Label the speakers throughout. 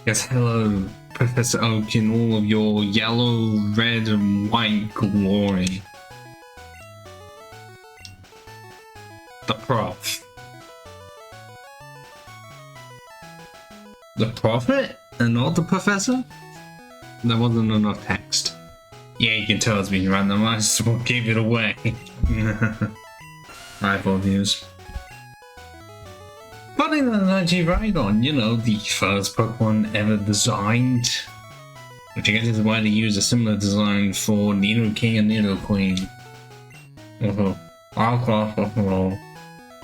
Speaker 1: Yes, hello, Professor Oak, in all of your yellow, red, and white glory. The prof. The prophet? And not the professor? There wasn't enough text. Yeah, you can tell it's been randomized, so we'll give it away. Rival views. Putting the energy right on, you know, the first Pokemon ever designed. Which I guess is why they use a similar design for Needle King and Needle Queen. I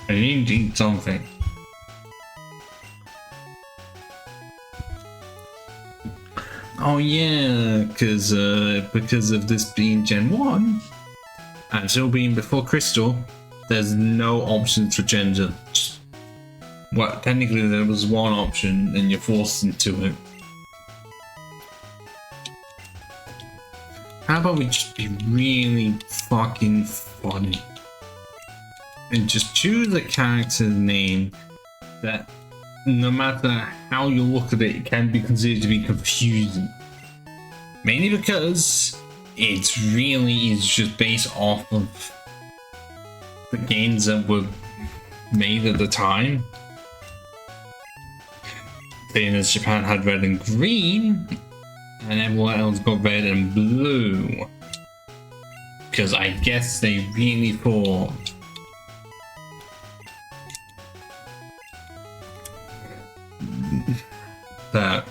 Speaker 1: need to eat something. Oh yeah, because of this being Gen 1 and still being before Crystal, there's no options for gender. Well, technically there was one option and you're forced into it. How about we just be really fucking funny and just choose a character's name that no matter how you look at it, it can be considered to be confusing. Mainly because it really is just based off of the games that were made at the time. Being as Japan had red and green, and everyone else got red and blue. Because I guess they really thought that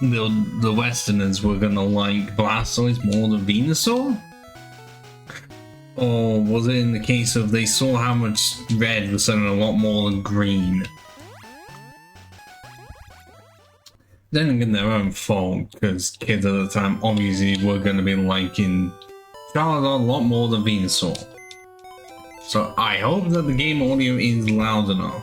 Speaker 1: the Westerners were gonna like Blastoise more than Venusaur? Or was it in the case of they saw how much red was selling a lot more than green? Then again, their own fault, because kids at the time obviously were going to be liking Charizard a lot more than Venusaur. So I hope that the game audio is loud enough.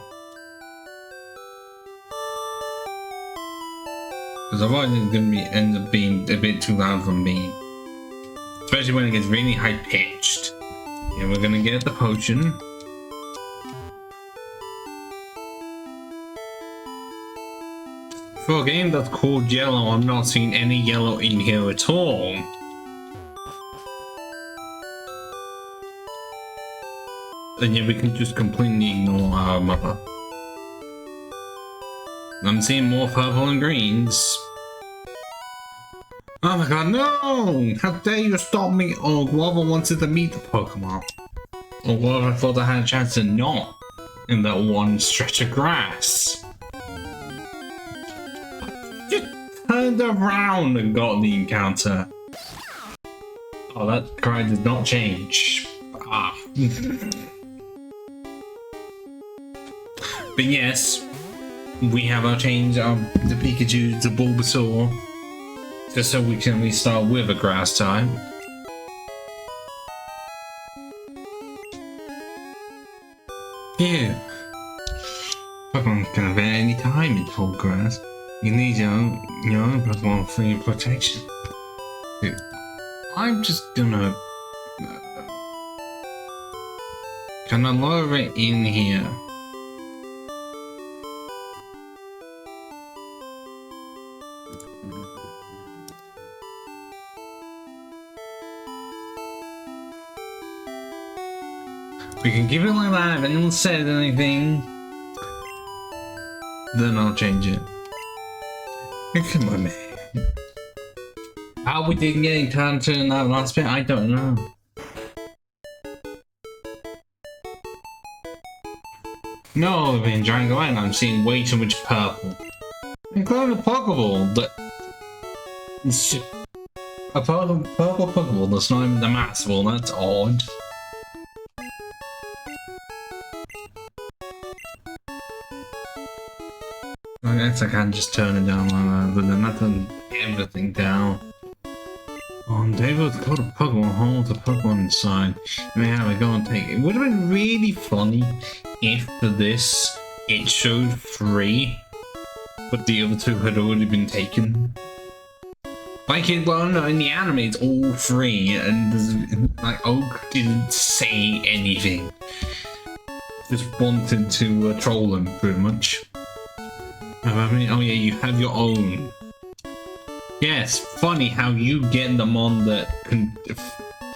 Speaker 1: Because otherwise it's going to end up being a bit too loud for me. Especially when it gets really high pitched. Yeah, we're going to get the potion. For a game that's called Yellow, I'm not seeing any yellow in here at all. And yeah, we can just completely ignore our mother. I'm seeing more purple and greens. Oh my god, no! How dare you stop me? Oh, Guava wanted to meet the Pokemon. Or Guava thought I had a chance to not in that one stretch of grass. Turned around and got the encounter. Oh, that cry did not change. Ah. But yes, we have our change of the Pikachu to Bulbasaur, just so we can restart with a grass type. Phew. Pokemon can have any time in full grass. You need your own Pokemon for your protection. Dude, I'm just gonna... Can I lower it in here? We can keep it like that. If anyone says anything, then I'll change it. Come on, man. How we didn't get in time to that last bit, I don't know. No, I've been trying to go in. I'm seeing way too much purple. Including a Pokeball that... A purple Pokeball that's not even the Master Ball, that's odd. I guess I can just turn it down like that, but then that doesn't everything down. Oh, David's got a Pokemon hole with a Pokemon inside. You may have to go and take it. It would have been really funny if for this it showed 3, but the other 2 had already been taken. Like it, well, no, in the anime it's all 3, and like Oak didn't say anything. Just wanted to troll them, pretty much. Oh yeah, you have your own. Yes, funny how you get the mon that can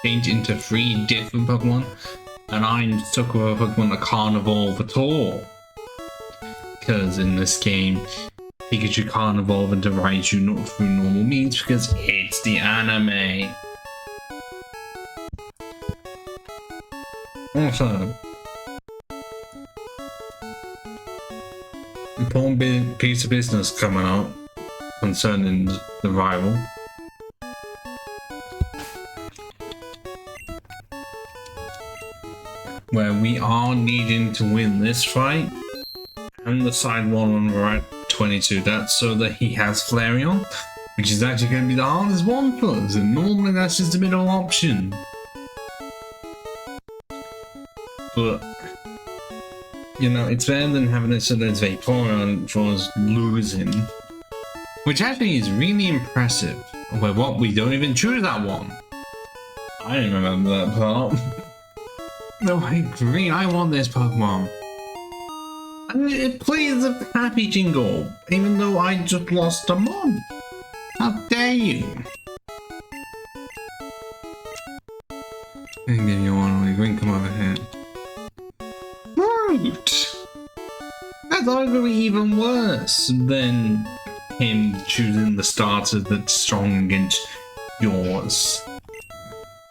Speaker 1: change into 3 different Pokemon, and I'm stuck with a Pokemon that can't evolve at all. Because in this game, Pikachu can't evolve into Raichu not through normal means because it's the anime. Also, important piece of business coming up concerning the rival. Where we are needing to win this fight and the side one when we're at 22. That's so that he has Flareon, which is actually going to be the hardest one for us, and normally that's just a middle option. But, you know, it's better than having it so that it's Vaporeon for us losing. Which actually is really impressive. Where what, we don't even choose that one. I didn't remember that part. No, I agree, I want this Pokemon. And it plays a happy jingle, even though I just lost a mon. How dare you? I'm gonna give you one, we can come over here. Root! That's arguably even worse than him choosing the starter that's strong against yours.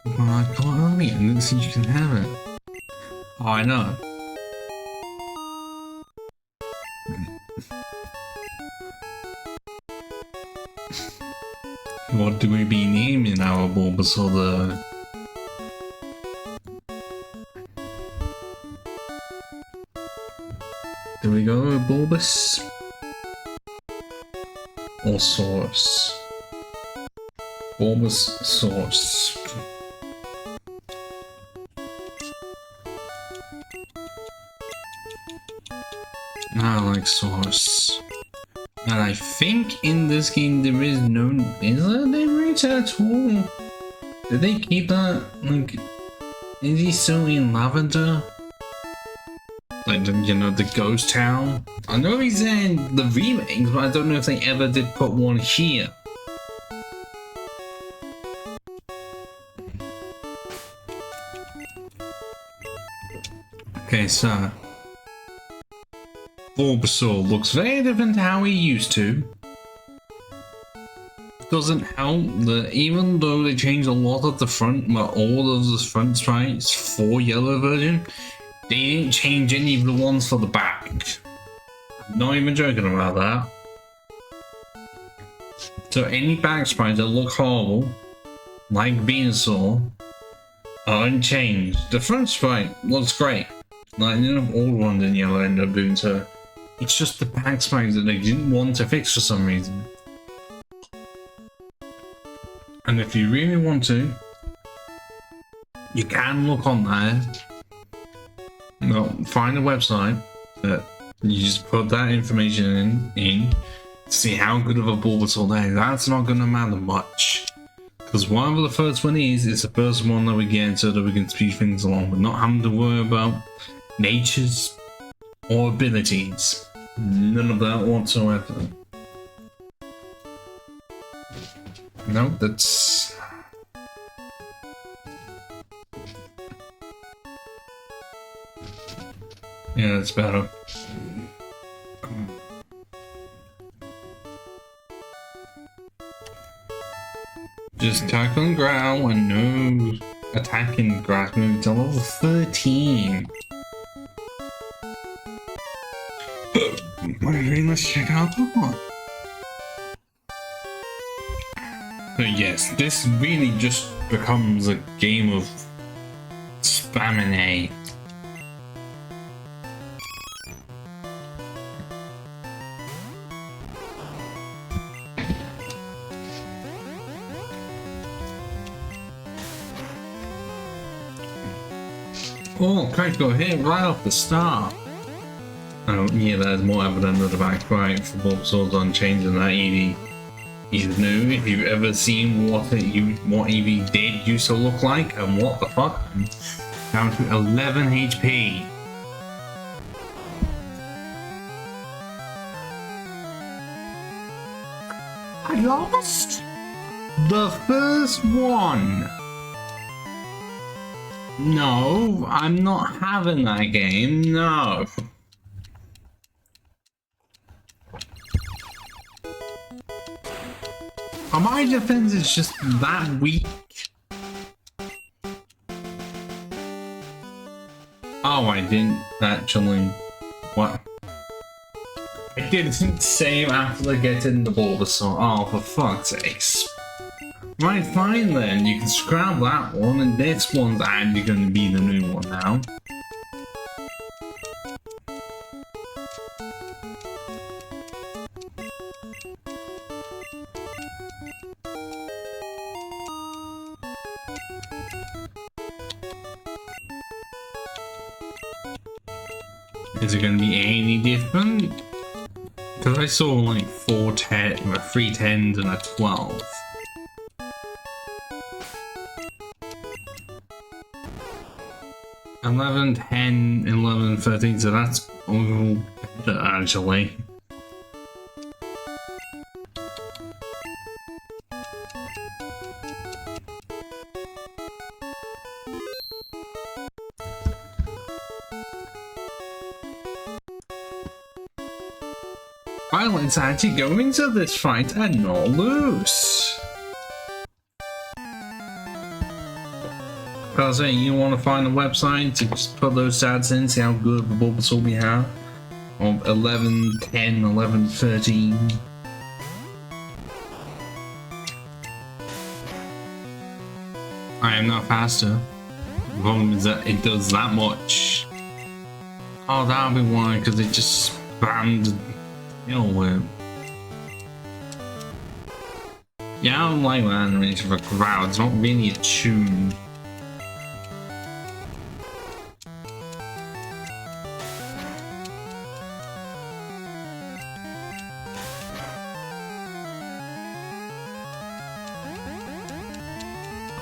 Speaker 1: Well, I got earlier, and let's see if you can have it. Oh, I know. What do we be naming our Bulbasaur though? Do we go with Bulbas? Or Source? Bulbasaur. I like Source. And I think in this game there is no... Is there a name rater at all? Did they keep that? Like, is he still in Lavender? Like, you know, the ghost town? I know he's in the remakes, but I don't know if they ever did put one here. Okay, so... Bulbasaur looks very different to how he used to. Doesn't help that even though they changed a lot of the front, well, all of the front sprites for yellow version, they didn't change any of the ones for the back. I'm not even joking about that. So any back sprites that look horrible, like Venusaur, are unchanged. The front sprite looks great. Like, you know, all ones in yellow end up doing so. It's just the back sprites that they didn't want to fix for some reason. And if you really want to, you can look on there. No, find a website that you just put that information in to see how good of a Bulbasaur that is. That's not going to matter much. Because whatever the first one is, it's the first one that we get so that we can speed things along. We're not having to worry about natures or abilities. None of that whatsoever. No, that's... Yeah, that's better. Just tackling growl and no attacking grass moving to level 13. Let's check out Pokemon. So yes, this really just becomes a game of spamming A. Oh, critical hit right off the start. Oh, yeah, there's more evidence of the back right for Bulbasaur's unchanged than that Eevee. He's new. If you've ever seen what Eevee did used to look like, and what the fuck? Down to 11 HP. I lost the first one. No, I'm not having that game, no. My defense is just that weak. Oh, I didn't actually. What? I didn't save after getting the bulbasaur. Oh, for fuck's sakes. Right, fine then. You can scrap that one, and this one's actually going to be the new one now. Is it going to be any different? Because I saw like 3 10s and a 12. $11, $10, $11, $13, so that's all better actually. Right, let's actually go into this fight and not lose. I was saying, you want to find a website to just put those stats in, see how good of a Bulbasaur we have. Of 11, 10, 11, 13. I am not faster. The problem is that it does that much. Oh, that'll be why, because it just spammed. You know, yeah, I don't like that animation for crowd. It's not really a tune.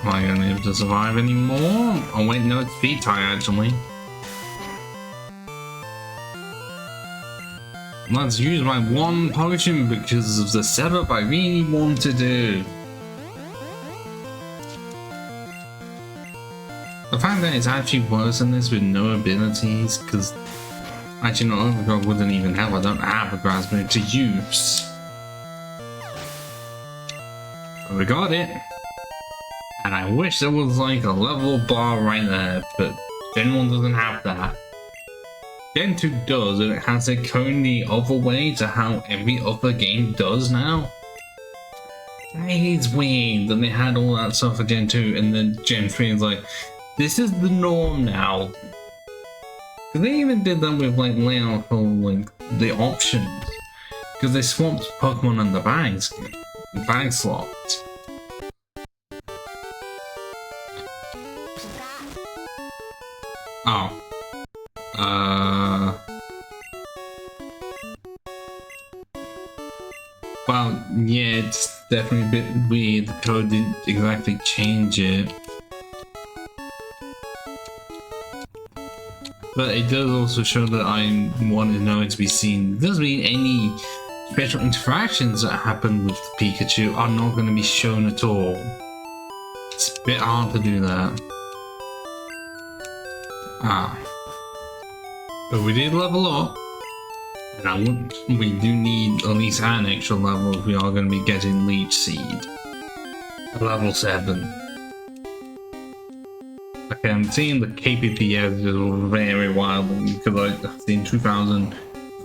Speaker 1: Am I gonna be able to survive anymore? Oh wait, no, it's feet tie actually. Let's use my one potion because of the setup I really want to do. The fact that it's actually worse than this with no abilities, because actually no, Overgrowth wouldn't even help. I don't have a grass move to use. But we got it. And I wish there was like a level bar right there, but Gen 1 doesn't have that. Gen 2 does, and it has it going the other way to how every other game does now. It's weird that they had all that stuff for Gen 2 and then Gen 3 is like, this is the norm now. They even did that with like layout for like the options. Because they swapped Pokemon and the bag slots. Oh. Well, yeah, it's definitely a bit weird. The code didn't exactly change it. But it does also show that I wanted nowhere to be seen. It doesn't mean any special interactions that happen with Pikachu are not going to be shown at all. It's a bit hard to do that. But we did level up. And we do need at least an extra level if we are going to be getting Leech Seed. Level 7. Okay, I'm seeing the KPPS is very wild because I've seen 2,000,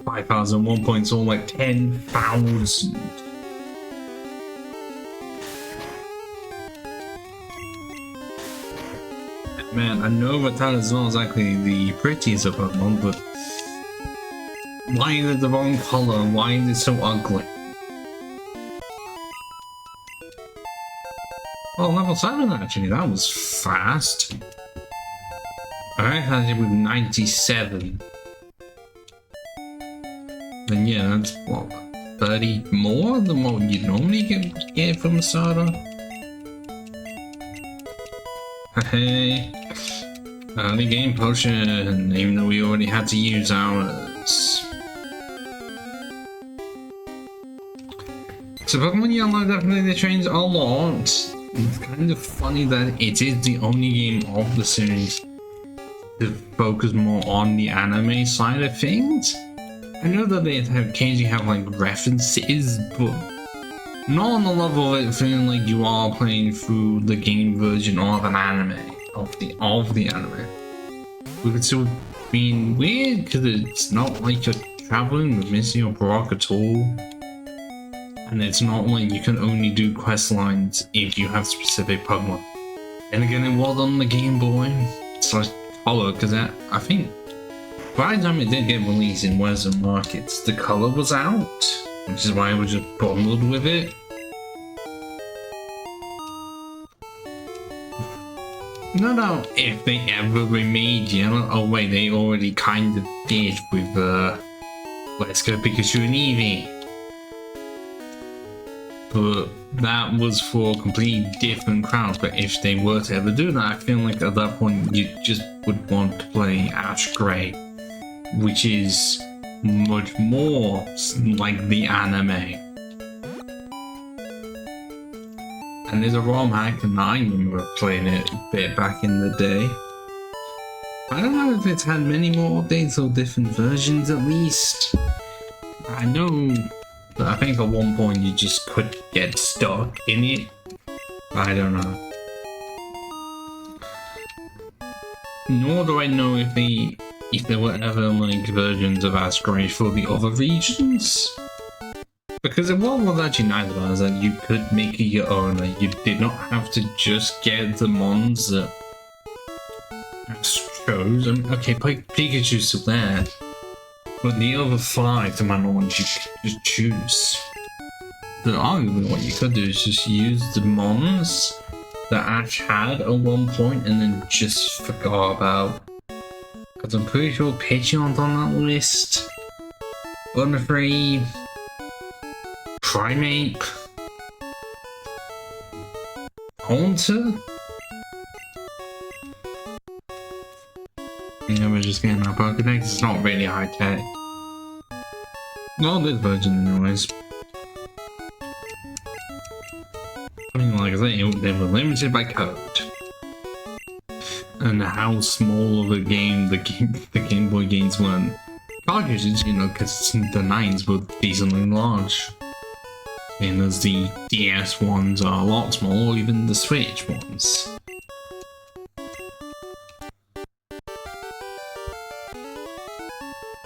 Speaker 1: 5,000, 1 point, so like 10,000. Man, I know Rattata is not exactly the prettiest of Pokemon, but why is it the wrong color? Why is it so ugly? Oh, level 7 actually, that was fast. I had it with 97. Then yeah, that's what, 30 more than what you normally get from a starter? Hey, early game potion, even though we already had to use ours. So Pokemon Yellow definitely changed a lot. It's kind of funny that it is the only game of the series to focus more on the anime side of things. I know that they occasionally have like references, but not on the level of it feeling like you are playing through the game version of an anime, of the anime. Which would still being weird because it's not like you're traveling with Missy or Brock at all. And it's not like you can only do quest lines if you have specific Pokemon. And again, it was on the Game Boy / Color, because I think by the time it did get released in Western markets, the color was out, which is why I was just bundled with it. No doubt if they ever remade Yellow. Oh wait, they already kind of did with Let's Go Pikachu and Eevee. But that was for a completely different crowd. But if they were to ever do that, I feel like at that point you just would want to play Ash Gray, which is much more like the anime. And there's a ROM hack, and I remember playing it a bit back in the day. I don't know if it's had many more updates or different versions at least. I know that I think at one point you just could get stuck in it. I don't know. Nor do I know if there were ever like versions of Ash Gray for the other regions. Because what was actually nice about it is that you could make it your own. Like, you did not have to just get the mons that chose. I mean, okay, Pikachu's still there, but the other 5, to my knowledge, you could just choose. So arguably, what you could do is just use the mons that Ash had at one point, and then just forgot about. Because I'm pretty sure Pidgeot's on that list. Butterfree. Primate, Haunter. Yeah, we're just getting our Pokedex. It's not really high tech. Well, this version, anyways. I mean, like I say, they were limited by code, and how small of a game the Game Boy games were. Cartridges, you know, because the 9s were decently large. And as the DS ones are a lot smaller, or even the Switch ones.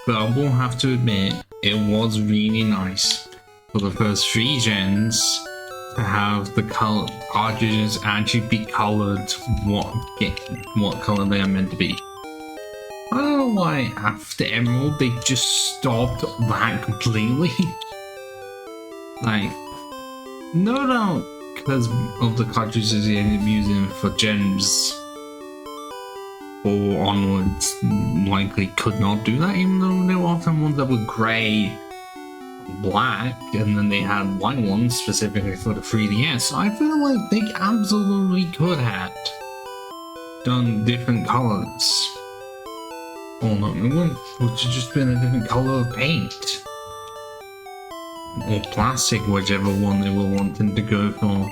Speaker 1: But I will have to admit, it was really nice for the first 3 gens to have the cartridges actually be coloured what colour they are meant to be. I don't know why after Emerald they just stopped that completely. Like, no doubt because of the cartridges they ended up using for gens 4 onwards likely could not do that, even though there were often ones that were grey, black, and then they had white ones specifically for the 3DS. So I feel like they absolutely could have done different colours. Or not, it would have just been a different colour of paint. Or plastic, whichever one they were wanting to go for.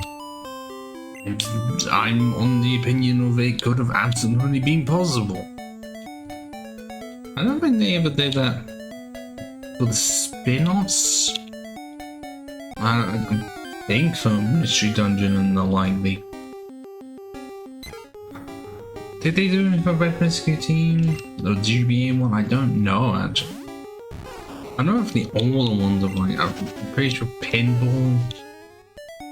Speaker 1: I'm on the opinion of it could have absolutely been possible. I don't think they ever did that for the spin-offs. I don't think so. Mystery Dungeon and the like. Did they do it for Red Rescue Team? Or GBA one? I don't know actually. I don't know if the older ones are like, I'm pretty sure Pinball,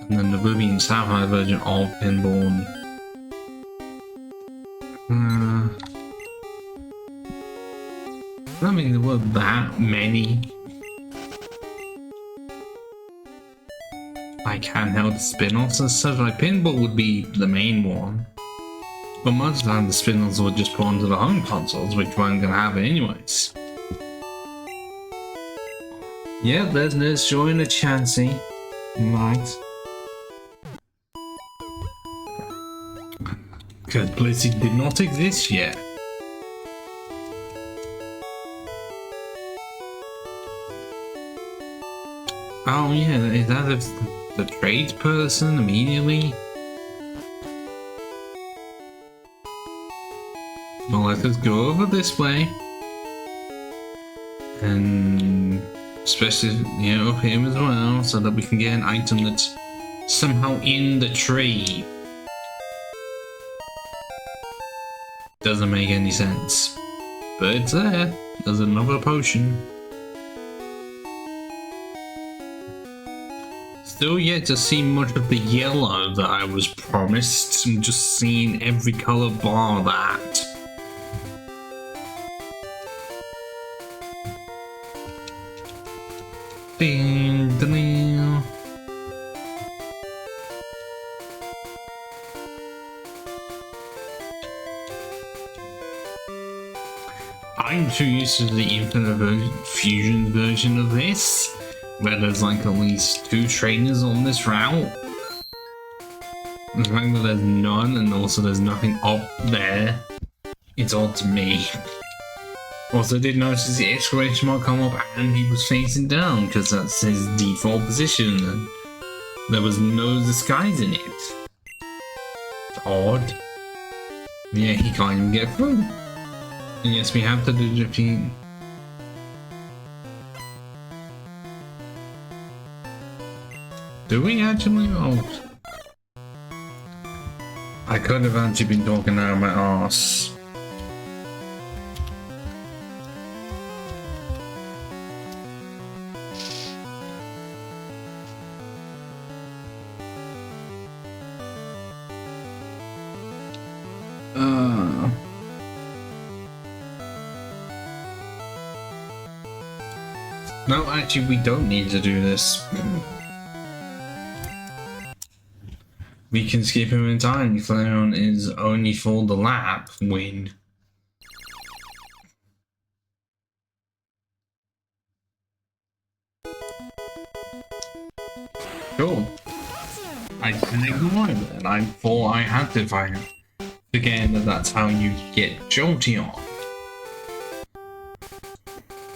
Speaker 1: and then the Ruby and Sapphire version of Pinball. I don't think there were that many. Like handheld spin-offs and stuff. Like Pinball would be the main one, but most of the time the spin-offs were just put onto the home consoles, which weren't gonna have it anyways. Yeah, there's Nurse Joy and a Chansey. Right. Because Blissey did not exist yet. Oh yeah, is that the tradesperson immediately? Well, let us go over this way. And especially, you know, up here as well, so that we can get an item that's somehow in the tree. Doesn't make any sense. But it's there. There's another potion. Still yet to see much of the yellow that I was promised. I'm just seeing every colour bar that. Ding, ding. I'm too used to the infinite fusion version of this, where there's like at least 2 trainers on this route. The fact that there's none and also there's nothing up there, it's odd to me. Also did notice the exclamation mark come up and he was facing down because that's his default position and there was no disguising it. It's odd. Yeah, he can't even get through. And yes, we have to do defeat. Do we actually? Oh. I could have actually been talking out of my arse. No, actually, we don't need to do this. We can skip him entirely. Flareon is only for the lap win. Cool. I can ignore him and I thought I had to fight him. Again, that's how you get Jolteon.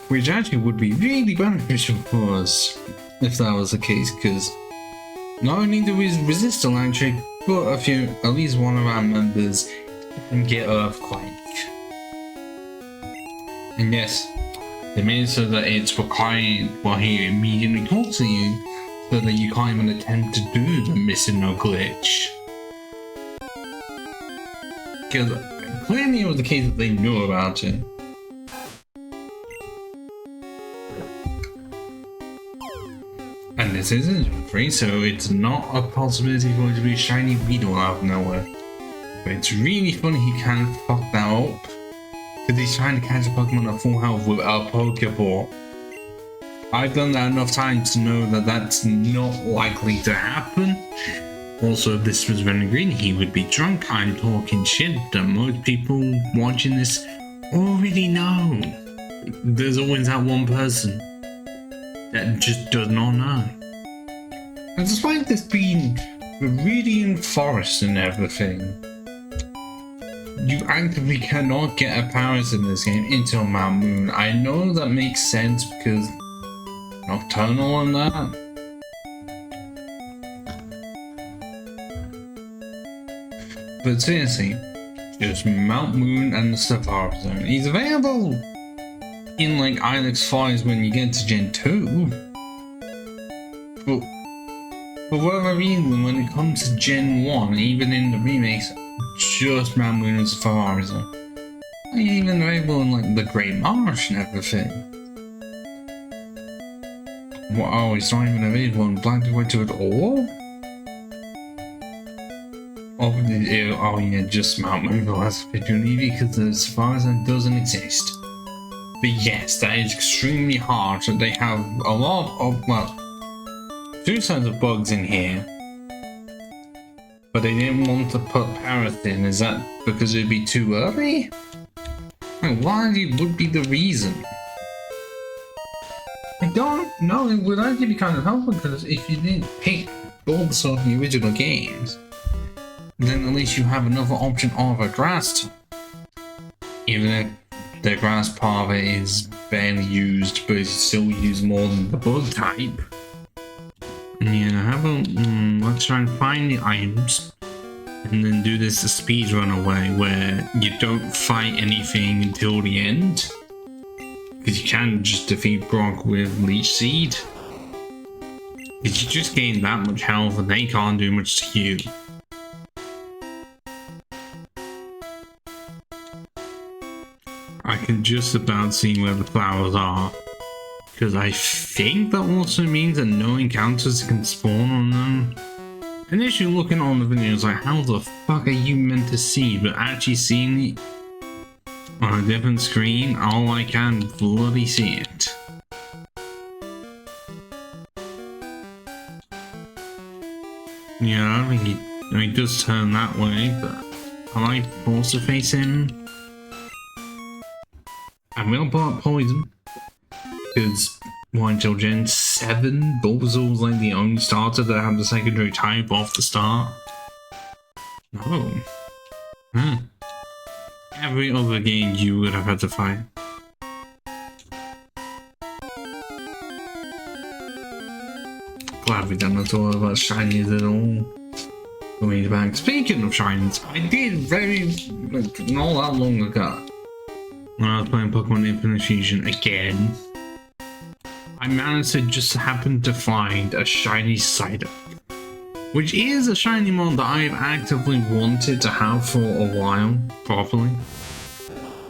Speaker 1: Which actually would be really beneficial for us if that was the case, because not only do we resist electric, but at least one of our members can get Earthquake. And yes, they made it so that it's required while he immediately talks to you, so that you can't even attempt to do the missing no glitch. Because clearly it was the case that they knew about it. And this isn't free, so it's not a possibility for it to be a shiny Weedle out of nowhere. But it's really funny he can't fuck that up, because he's trying to catch a Pokemon at full health with a Pokeball. I've done that enough times to know that that's not likely to happen. Also, if this was running green, he would be drunk. I'm talking shit that most people watching this already know. There's always that one person that just does not know. And despite this being Viridian Forest and everything, you actively cannot get a parasect in this game until Mount Moon. I know that makes sense because Nocturnal and that. But seriously, just Mount Moon and the Safari Zone. He's available in like Ilex 5s when you get to Gen 2. But for whatever reason, when it comes to Gen 1, even in the remakes, just Mount Moon and Safari Zone. They're even available in like the Great Marsh and everything. What, oh, it's not even available in Black to White at all? Oh yeah, just Mount Moon has opportunity because the Safari Zone doesn't exist. But yes, that is extremely hard. So they have a lot of, well, 2 sets of bugs in here. But they didn't want to put Parrot in. Is that because it'd be too early? Like, why would be the reason? I don't know. It would actually be kind of helpful because if you didn't pick Bulbasaur from the original games, then at least you have another option of a grass type. Even if the grass part of it is barely used, but it's still used more than the bug type. Yeah, how about let's try and find the items and then do this a speed run away where you don't fight anything until the end. Because you can just defeat Brock with Leech Seed. Because you just gain that much health and they can't do much to you. I can just about see where the flowers are. Because I think that also means that no encounters can spawn on them. Initially looking on the video, it's like, how the fuck are you meant to see? But actually seeing it on a different screen, oh, I can bloody see it. Yeah, I think he does turn that way, but I might also face him. I'm gonna pull up poison. Because until Gen 7, Bulbasaur was like the only starter that had the secondary type off the start. Oh. Huh. Every other game you would have had to fight. Glad we done not all about shinies at all. Going back. Speaking of shinies, I did not that long ago, when I was playing Pokemon Infinite Fusion again, I managed to just happen to find a shiny Psyduck, which is a shiny mon that I've actively wanted to have for a while, properly.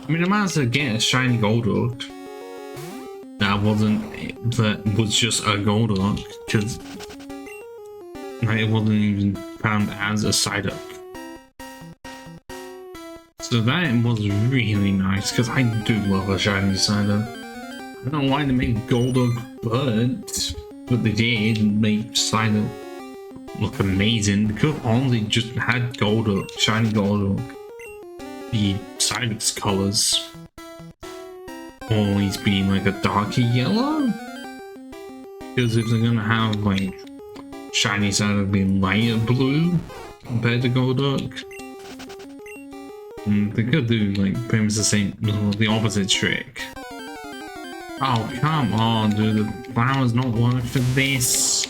Speaker 1: I mean, I managed to get a shiny Golduck that was just a Golduck, because it wasn't even found as a Psyduck. So that was really nice, because I do love a shiny Psyduck. I don't know why they made Golduck but they did and make Psyduck look amazing. They could have only just had Golduck, shiny Golduck, be Psyduck's colors. Always being like a darker yellow? Because if they're gonna have like shiny Psyduck being lighter blue compared to Golduck, they could do like pretty much the opposite trick. Oh, come on, dude, the flower's not work for this.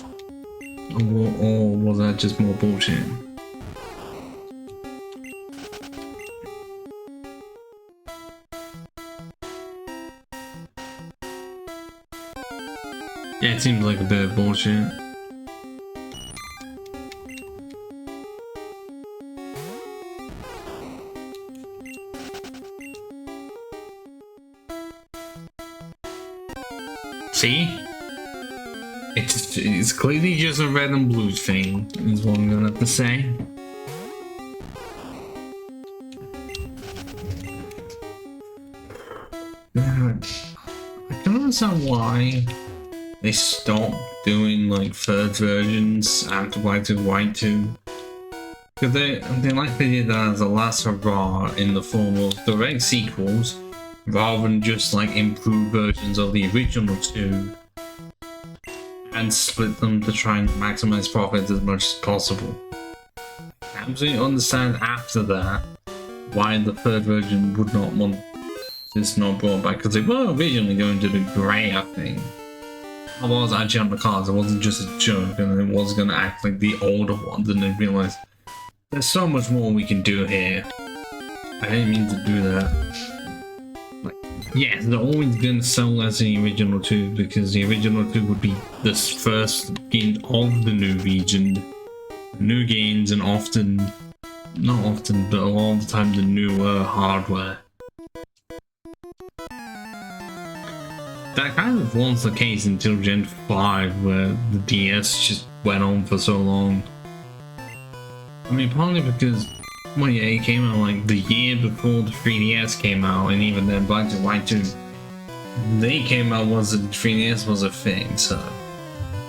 Speaker 1: Or was that just more bullshit? Yeah, it seems like a bit of bullshit. See? It's clearly just a red and blue thing, is what I'm gonna have to say. I don't understand why they stopped doing like third versions after Black 2 White 2. Because they like they did that as a last hurrah in the form of direct sequels, rather than just like improved versions of the original 2 and split them to try and maximize profits as much as possible. I absolutely understand after that why the third version would not want this not brought back, because they were originally going to do grey, I think. I was actually on the cards, it wasn't just a joke, and it was going to act like the older ones, and they realised there's so much more we can do here. I didn't mean to do that. Yes, they're always going to sell less than the original 2 because the original 2 would be the first game of the new region, new games, and not often, but a lot of the time the newer hardware. That kind of was the case until Gen 5, where the DS just went on for so long. I mean, partly because, well, yeah, it came out like the year before the 3DS came out, and even then Black 2 White 2, they came out once the 3DS was a thing, so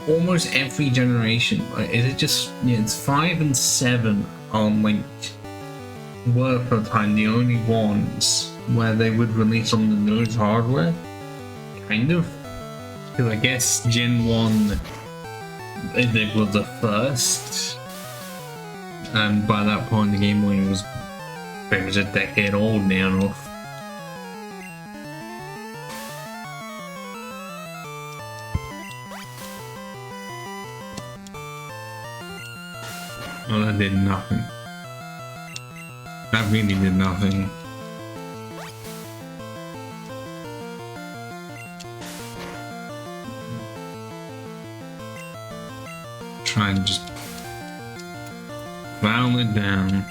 Speaker 1: almost every generation, like, it's 5 and 7 on like were for a time the only ones where they would release on the newest hardware, kind of, because I guess Gen 1 it was the first. And by that point, the Game Boy was pretty much a decade old near enough. Well, that did nothing. That really did nothing. Try and just foul it down.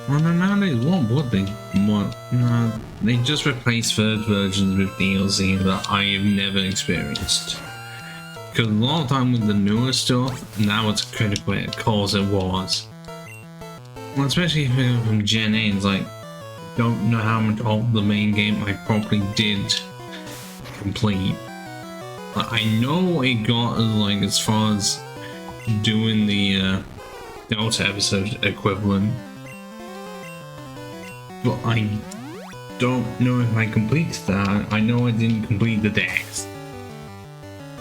Speaker 1: Well, no, nowadays, what would they want? No, they just replace first versions with DLC that I have never experienced. Because a lot of time with the newer stuff, now it's critical, cause it was. Well, especially if we go from Gen 8, it's like, don't know how much of the main game I probably did complete. I know it got like as far as doing the Delta episode equivalent, but I don't know if I completed that. I know I didn't complete the Dex.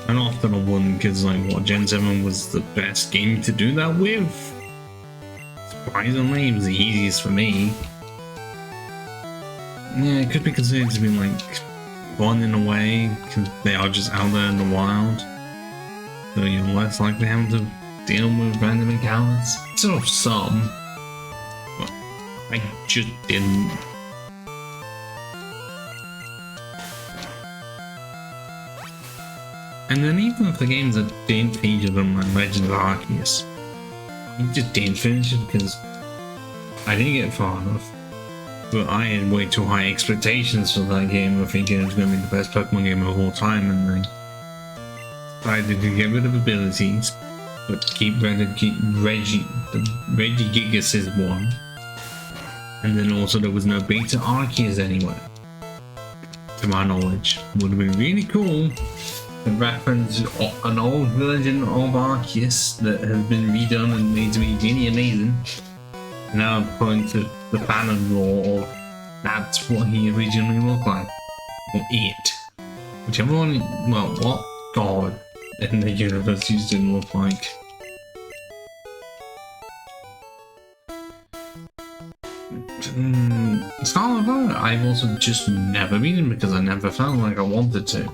Speaker 1: And often I wouldn't, because like what, Gen 7 was the best game to do that with? Surprisingly, it was the easiest for me. Yeah, it could be considered to be like fun in a way, because they are just out there in the wild. So you're less likely having to deal with random encounters. Sort of some, but I just didn't. And then even if the games that didn't feature them, like Legends Arceus, I just didn't finish it because I didn't get far enough. But I had way too high expectations for that game. I thinking it was going to be the best Pokemon game of all time, and they decided to get rid of abilities, but keep Regigigas one. And then also there was no Beta Arceus anywhere, to my knowledge. Would have been really cool to reference an old version of Arceus that has been redone and made to be really amazing. Now I'm putting to the canon lore of that's what he originally looked like. Or it. Whichever one, well, what god in the universe he didn't look like. Scarlet Violet, I've also just never been because I never felt like I wanted to.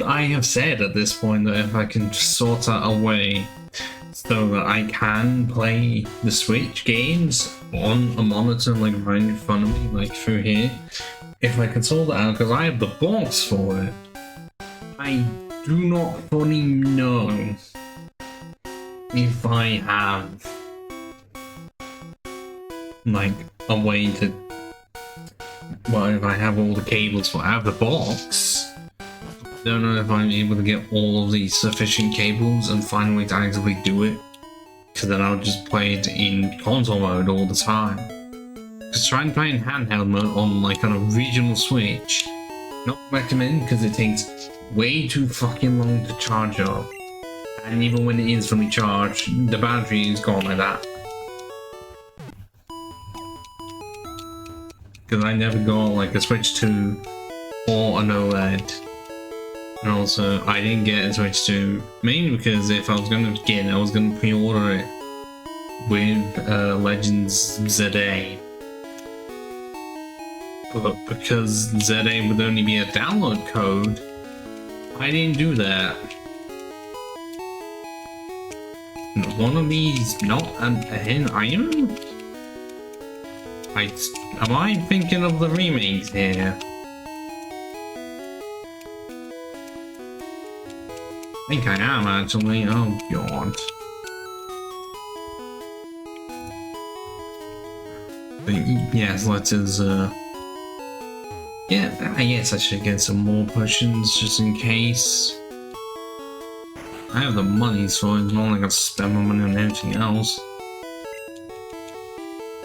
Speaker 1: I have said at this point that if I can sort out a way so that I can play the Switch games on a monitor like right in front of me, like through here, if I can sort that out, because I have the box for it, I do not fully know if I have like a way to, well, if I have all the cables for, I have the box. Don't know if I'm able to get all of these sufficient cables and find a way to actively do it, because then I'll just play it in console mode all the time. Because trying to play in handheld mode on like an original Switch, not recommend, because it takes way too fucking long to charge up, and even when it is fully charged, the battery is gone like that. Because I never got like a Switch 2 or an OLED. And also, I didn't get a Switch 2, mainly because if I was going to get it, I was going to pre-order it with Legends ZA. But because ZA would only be a download code, I didn't do that. One of these, not an iron? Am I thinking of the remakes here? I think I am actually. Oh god. But yes, let's yeah, I guess I should get some more potions just in case. I have the money, so it's not like I'll spend my money on anything else.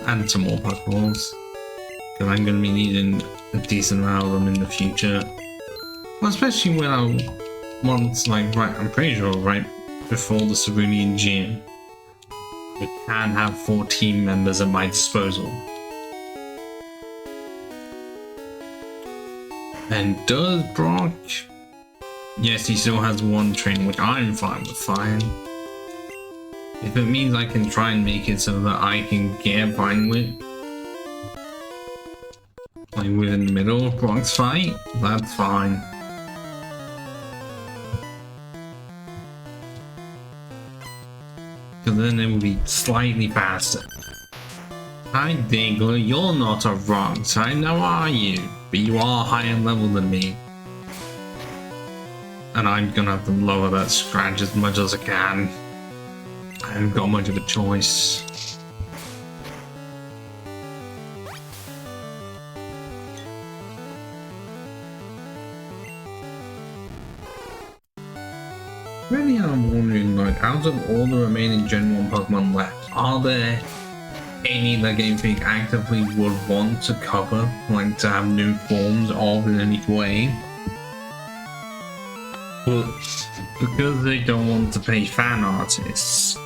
Speaker 1: And some more Pokeballs, because I'm going to be needing a decent amount of them in the future. Well, especially when once, like, right, I'm pretty sure right before the Cerulean Gym, I can have 4 team members at my disposal. And does Brock? Yes, he still has 1 train, which I'm fine with. Fine. If it means I can try and make it so that I can get Vinewood, like within the middle of Brock's fight, that's fine. then it will be slightly faster. Hi Diggler, you're not a wrong type, now are you? But you are higher level than me. And I'm gonna have to lower that scratch as much as I can. I haven't got much of a choice. Really, I'm wondering, like, out of all the remaining Gen 1 Pokemon left, are there any that Game Freak actively would want to cover, like to have new forms of in any way? But because they don't want to pay fan artists,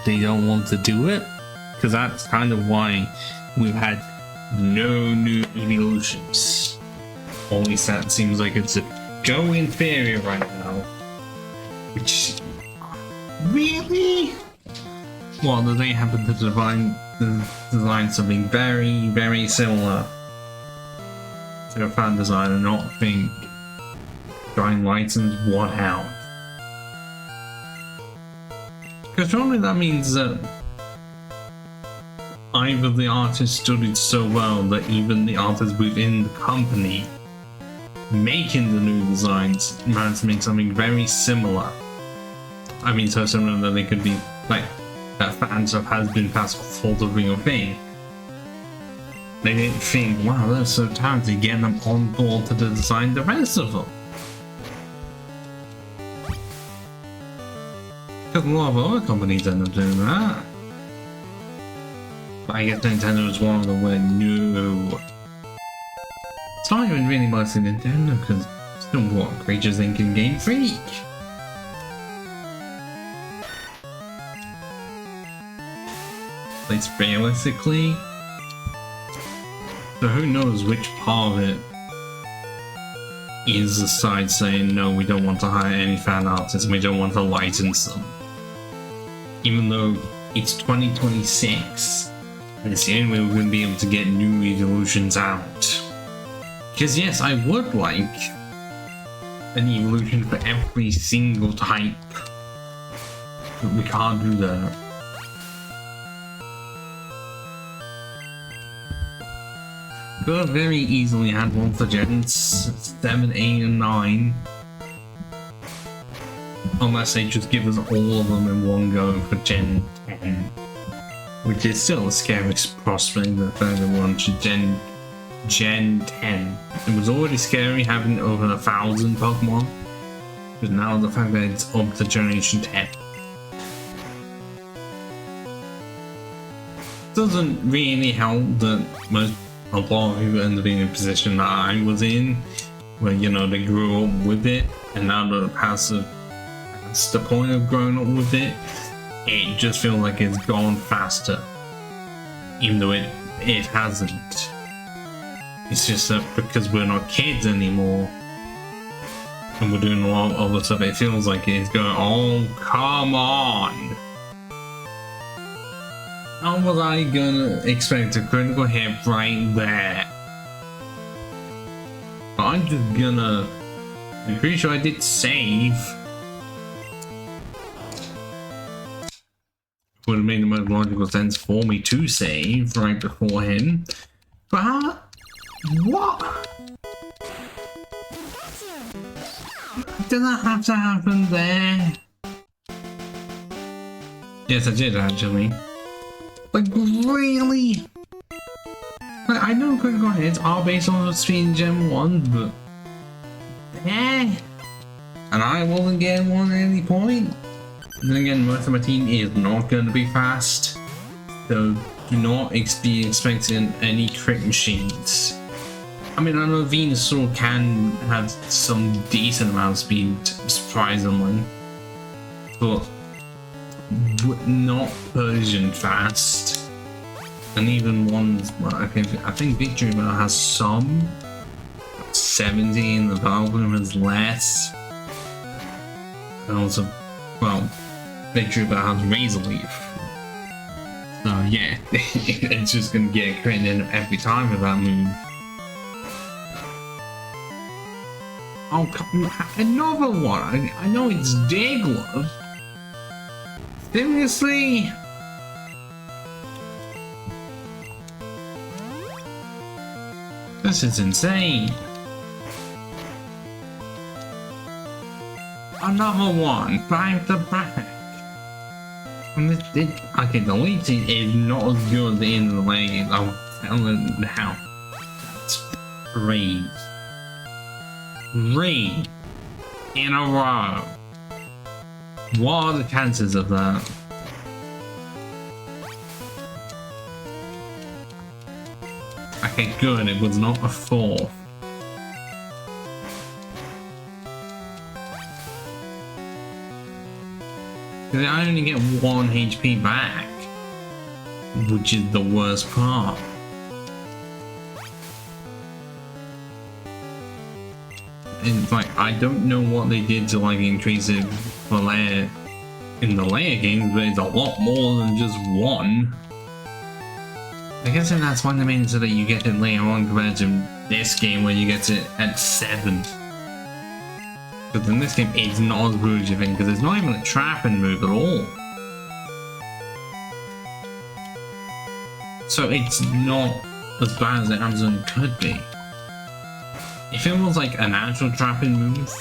Speaker 1: they don't want to do it, because that's kind of why we've had no new evolutions. At least that seems like it's a go inferior right now. Which, really? Well, do they happen to design something very, very similar to a fan design and not think drawing license what out? Because surely that means that either the artist studied so well that even the artists within the company making the new designs managed to make something very similar. I mean, so similar that they could be like that fan stuff has been passed for the real thing. They didn't think, wow, they're so talented, getting them on board to design the rest of them. Because a lot of other companies end up doing that. But I guess Nintendo is one of them where no. It's not even really mostly Nintendo, because still what creatures think in Game Freak. It's realistically, so who knows which part of it is the side saying no, we don't want to hire any fan artists, we don't want to license them, even though it's 2026 and it's the only way we're going to be able to get new evolutions out. Because yes, I would like an evolution for every single type, but we can't do that. Could have very easily had one for Gens 7, 8, and 9. Unless they just give us all of them in one go for Gen 10. Which is still a scary prospect, the further one to Gen 10. It was already scary having over 1,000 Pokemon. But now the fact that it's up to Generation 10. Doesn't really help that a lot of people end up being in a position that I was in, where, you know, they grew up with it, and now that past the point of growing up with it, it just feels like it's gone faster, even though it hasn't. It's just that because we're not kids anymore, and we're doing a lot of other stuff, it feels like it's going, oh, come on! How was I gonna expect a critical hit right there? I'm just gonna... I'm pretty sure I did save. Would have made the most logical sense for me to save right before him. But how? What? Did that have to happen there? Yes, I did actually. Like, really? Like, I know critical hits are based on the speed in Gen 1, but... And I wasn't getting one at any point. And then again, most of my team is not going to be fast. So, do not be expecting any crit machines. I mean, I know Venusaur can have some decent amount of speed, surprisingly. But... not Persian fast, and even ones. Well, I think victreebel has some 70, and the vileplume has less. And also, well, victreebel has razor leaf, so yeah, it's just gonna get crit in every time with that move. Oh, another one. I know it's Diglove. Seriously? This is insane. Another one, back to back. And okay, the lead team is not as good in the lane. I'll tell them now. That's three. 3 in a row. What are the chances of that? Okay, good, it was not a 4th. Because I only get 1 HP back, which is the worst part. It's like, I don't know what they did to like increase it for layer in the layer games, but it's a lot more than just 1. I guess that's one of the means that you get it later on compared to this game where you get it at 7. Because in this game it's not as good as you think, because it's not even a trapping move at all. So it's not as bad as it absolutely could be. If it was like an actual trapping move,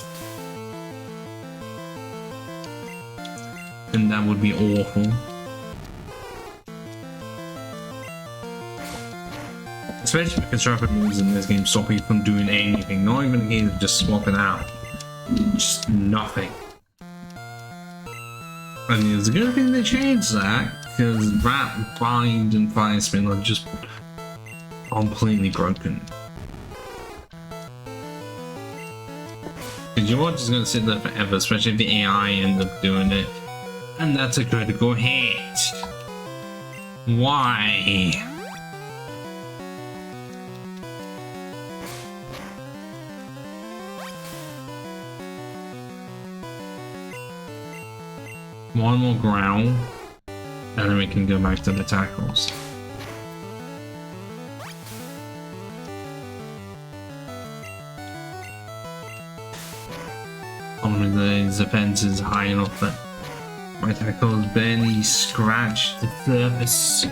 Speaker 1: then that would be awful. Especially because trapping moves in this game stop you from doing anything, not even a case of just swapping out. Just nothing. And it's a good thing they changed that, because Rat, Bind, and Fire Spin are just completely broken. Because you're just going to sit there forever, especially if the AI ends up doing it. And that's a critical hit. Why? One more growl, and then we can go back to the tackles. Only the defense is high enough that my tackles barely scratch the surface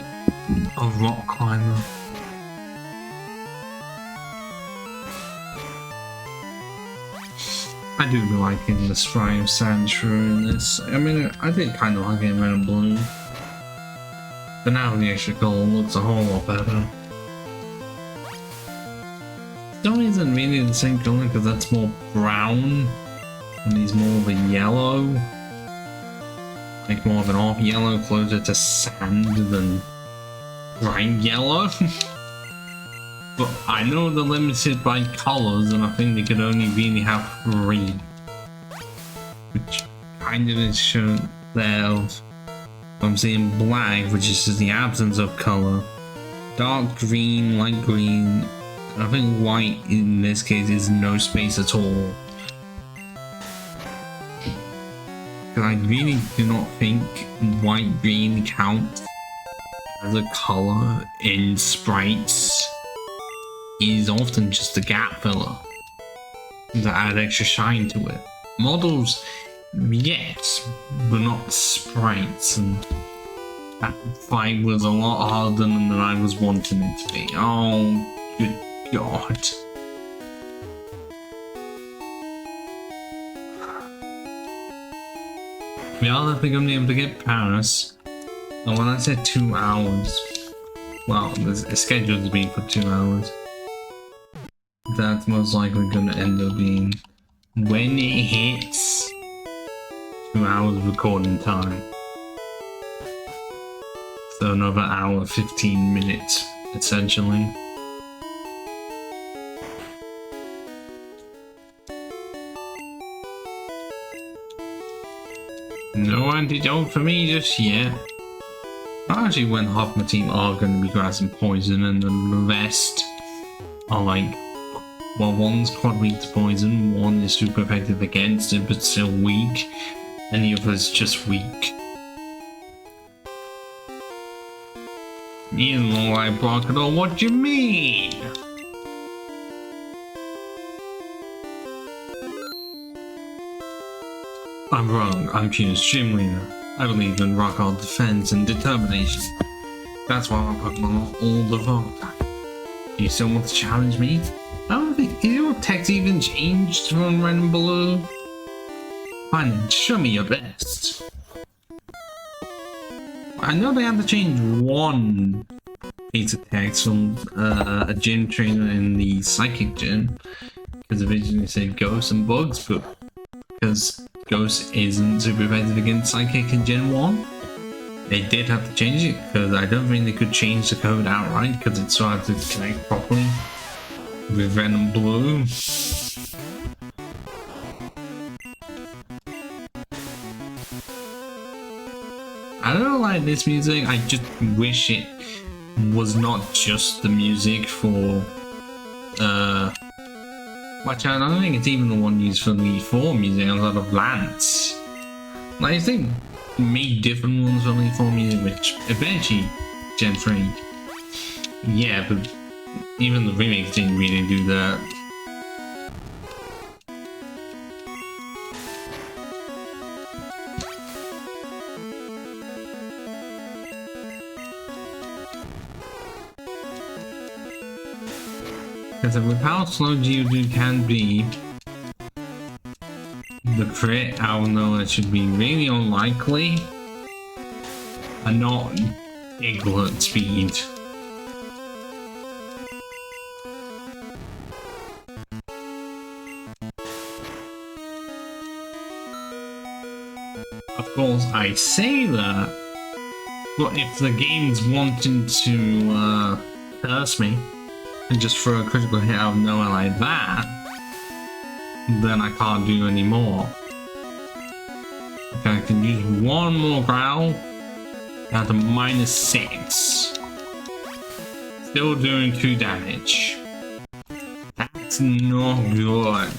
Speaker 1: of Rock Climber. I do be liking the spray of Sandshrew in this. I mean, I did kind of like it in Red and Blue. But now the extra colour looks a whole lot better. Stone isn't really the same colour because that's more brown. And he's more of a yellow. Like more of an off yellow, closer to sand than bright yellow. But I know they're limited by colours, and I think they could only really have 3. Which kind of is shown there of, I'm seeing black, which is just the absence of colour. Dark green, light green, and I think white in this case is no space at all. Because I really do not think white green counts as a colour in sprites. Is often just a gap filler to add extra shine to it. Models, yes, but not sprites, and that fight was a lot harder than I was wanting it to be. Oh, good God. We are definitely going to be able to get Paris, and when I said 2 hours, well, the schedule has been for 2 hours. That's most likely going to end up being when it hits 2 hours recording time. So another hour, 15 minutes, essentially. No antidote for me just yet. Actually, when half my team are going to be grass and poison, and then the rest are like, well, one's quite weak to poison, one is super effective against it but still weak, and the other is just weak. You know, like Brock at all, what do you mean? I'm wrong, I'm Peter's gym leader. I believe in rock hard defense and determination. That's why my Pokemon are all evolved. You still want to challenge me? I don't think. Is your text even changed from random below? Fine, then show me your best. I know they had to change one piece of text from a gym trainer in the psychic gym, because originally it said ghosts and bugs, but because ghost isn't super effective against psychic in Gen 1, they did have to change it, because I don't think they could change the code outright, because it still had to connect properly with red and blue. I don't like this music. I just wish it was not just the music for watch out, I don't think it's even the one used for the 4 music a lot of Lance. Like, I think made different ones for the 4 music, which eventually Gen 3. Yeah, but even the remakes didn't really do that. Because with how slow Geodude can be, the crit, I don't know, it should be really unlikely and not Iglet speed. Of course, I say that, but if the game's wanting to curse me and just throw a critical hit out of nowhere like that, then I can't do any more. Okay, I can use one more growl down to -6. Still doing 2 damage. That's not good.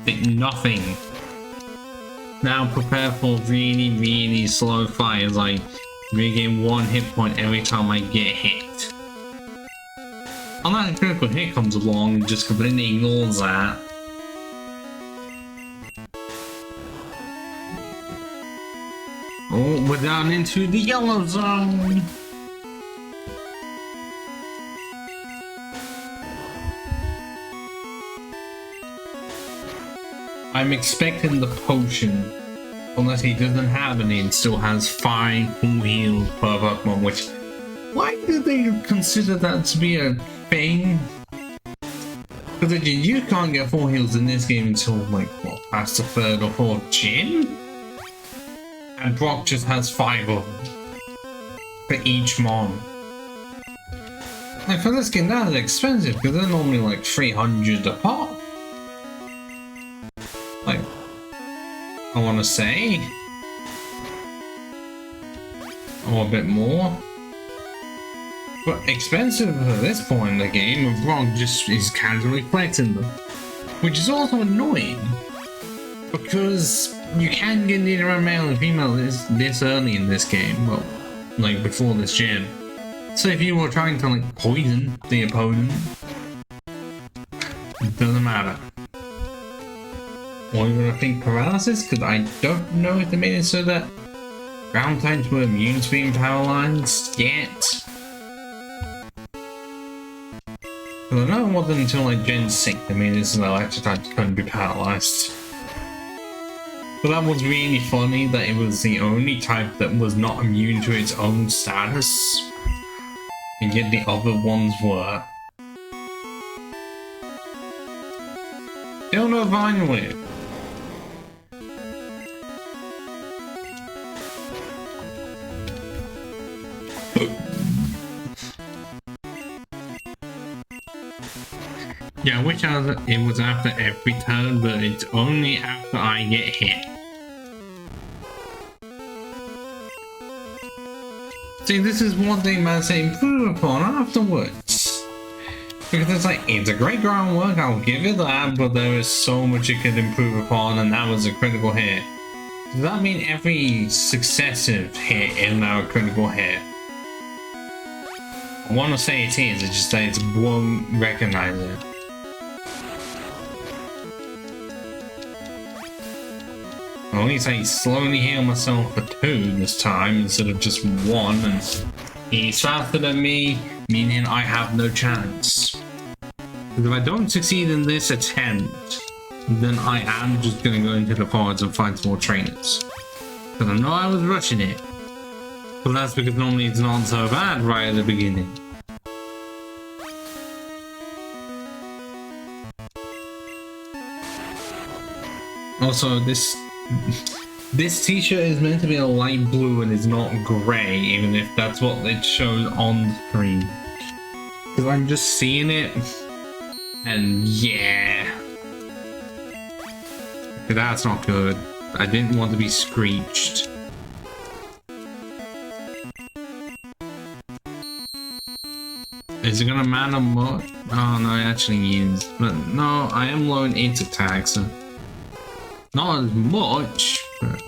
Speaker 1: Did nothing. Now prepare for really slow fires, like regain 1 hit point every time I get hit. Unless a critical hit comes along and just completely ignores that. Oh, we're down into the yellow zone! I'm expecting the potion, unless he doesn't have any and still has 5 full heals per Pokemon, which... Why do they consider that to be a thing? Because you can't get 4 heals in this game until, like, what, past the 3rd or 4th gym? And Brock just has 5 of them for each mon. Like, for this game, that is expensive, because they're normally like 300 a pop. Like, I want to say, or a bit more. But expensive at this point in the game, and Brock just is casually collecting them. Which is also annoying, because you can get neither a male and female this early in this game, well, like before this gym. So if you were trying to like poison the opponent, it doesn't matter. Or even I think paralysis, because I don't know if they made it so that ground types were immune to being paralyzed yet. Because I know it wasn't until like Gen 6 they made it so that electric types couldn't be paralyzed. But that was really funny that it was the only type that was not immune to its own status, and yet the other ones were. Still no Vileplume. Yeah, I wish it was after every turn, but it's only after I get hit. See, this is one thing that I say improve upon afterwards. Because it's like, it's a great groundwork, I'll give it that, but there is so much it could improve upon, and that was a critical hit. Does that mean every successive hit is now a critical hit? I want to say it is, it's just that it won't recognize it. at least I slowly heal myself for 2 this time instead of just 1, and he's faster than me, meaning I have no chance. Because if I don't succeed in this attempt, then I am just going to go into the forest and find some more trainers. Because I know I was rushing it, but that's because normally it's not so bad right at the beginning. Also, this t-shirt is meant to be a light blue and it's not grey, even if that's what it shows on the screen. Because I'm just seeing it, and yeah. That's not good. I didn't want to be screeched. Is it gonna matter much? Oh no, it actually is. But no, I am low in its attack, so not as much. But...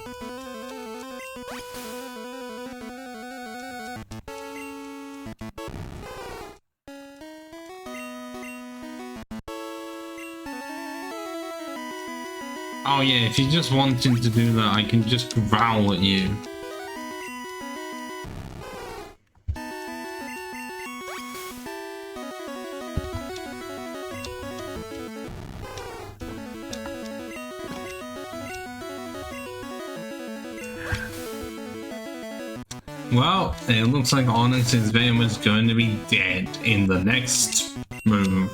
Speaker 1: oh yeah, if you just wanted to do that, I can just growl at you. Well, it looks like Onyx is very much going to be dead in the next move.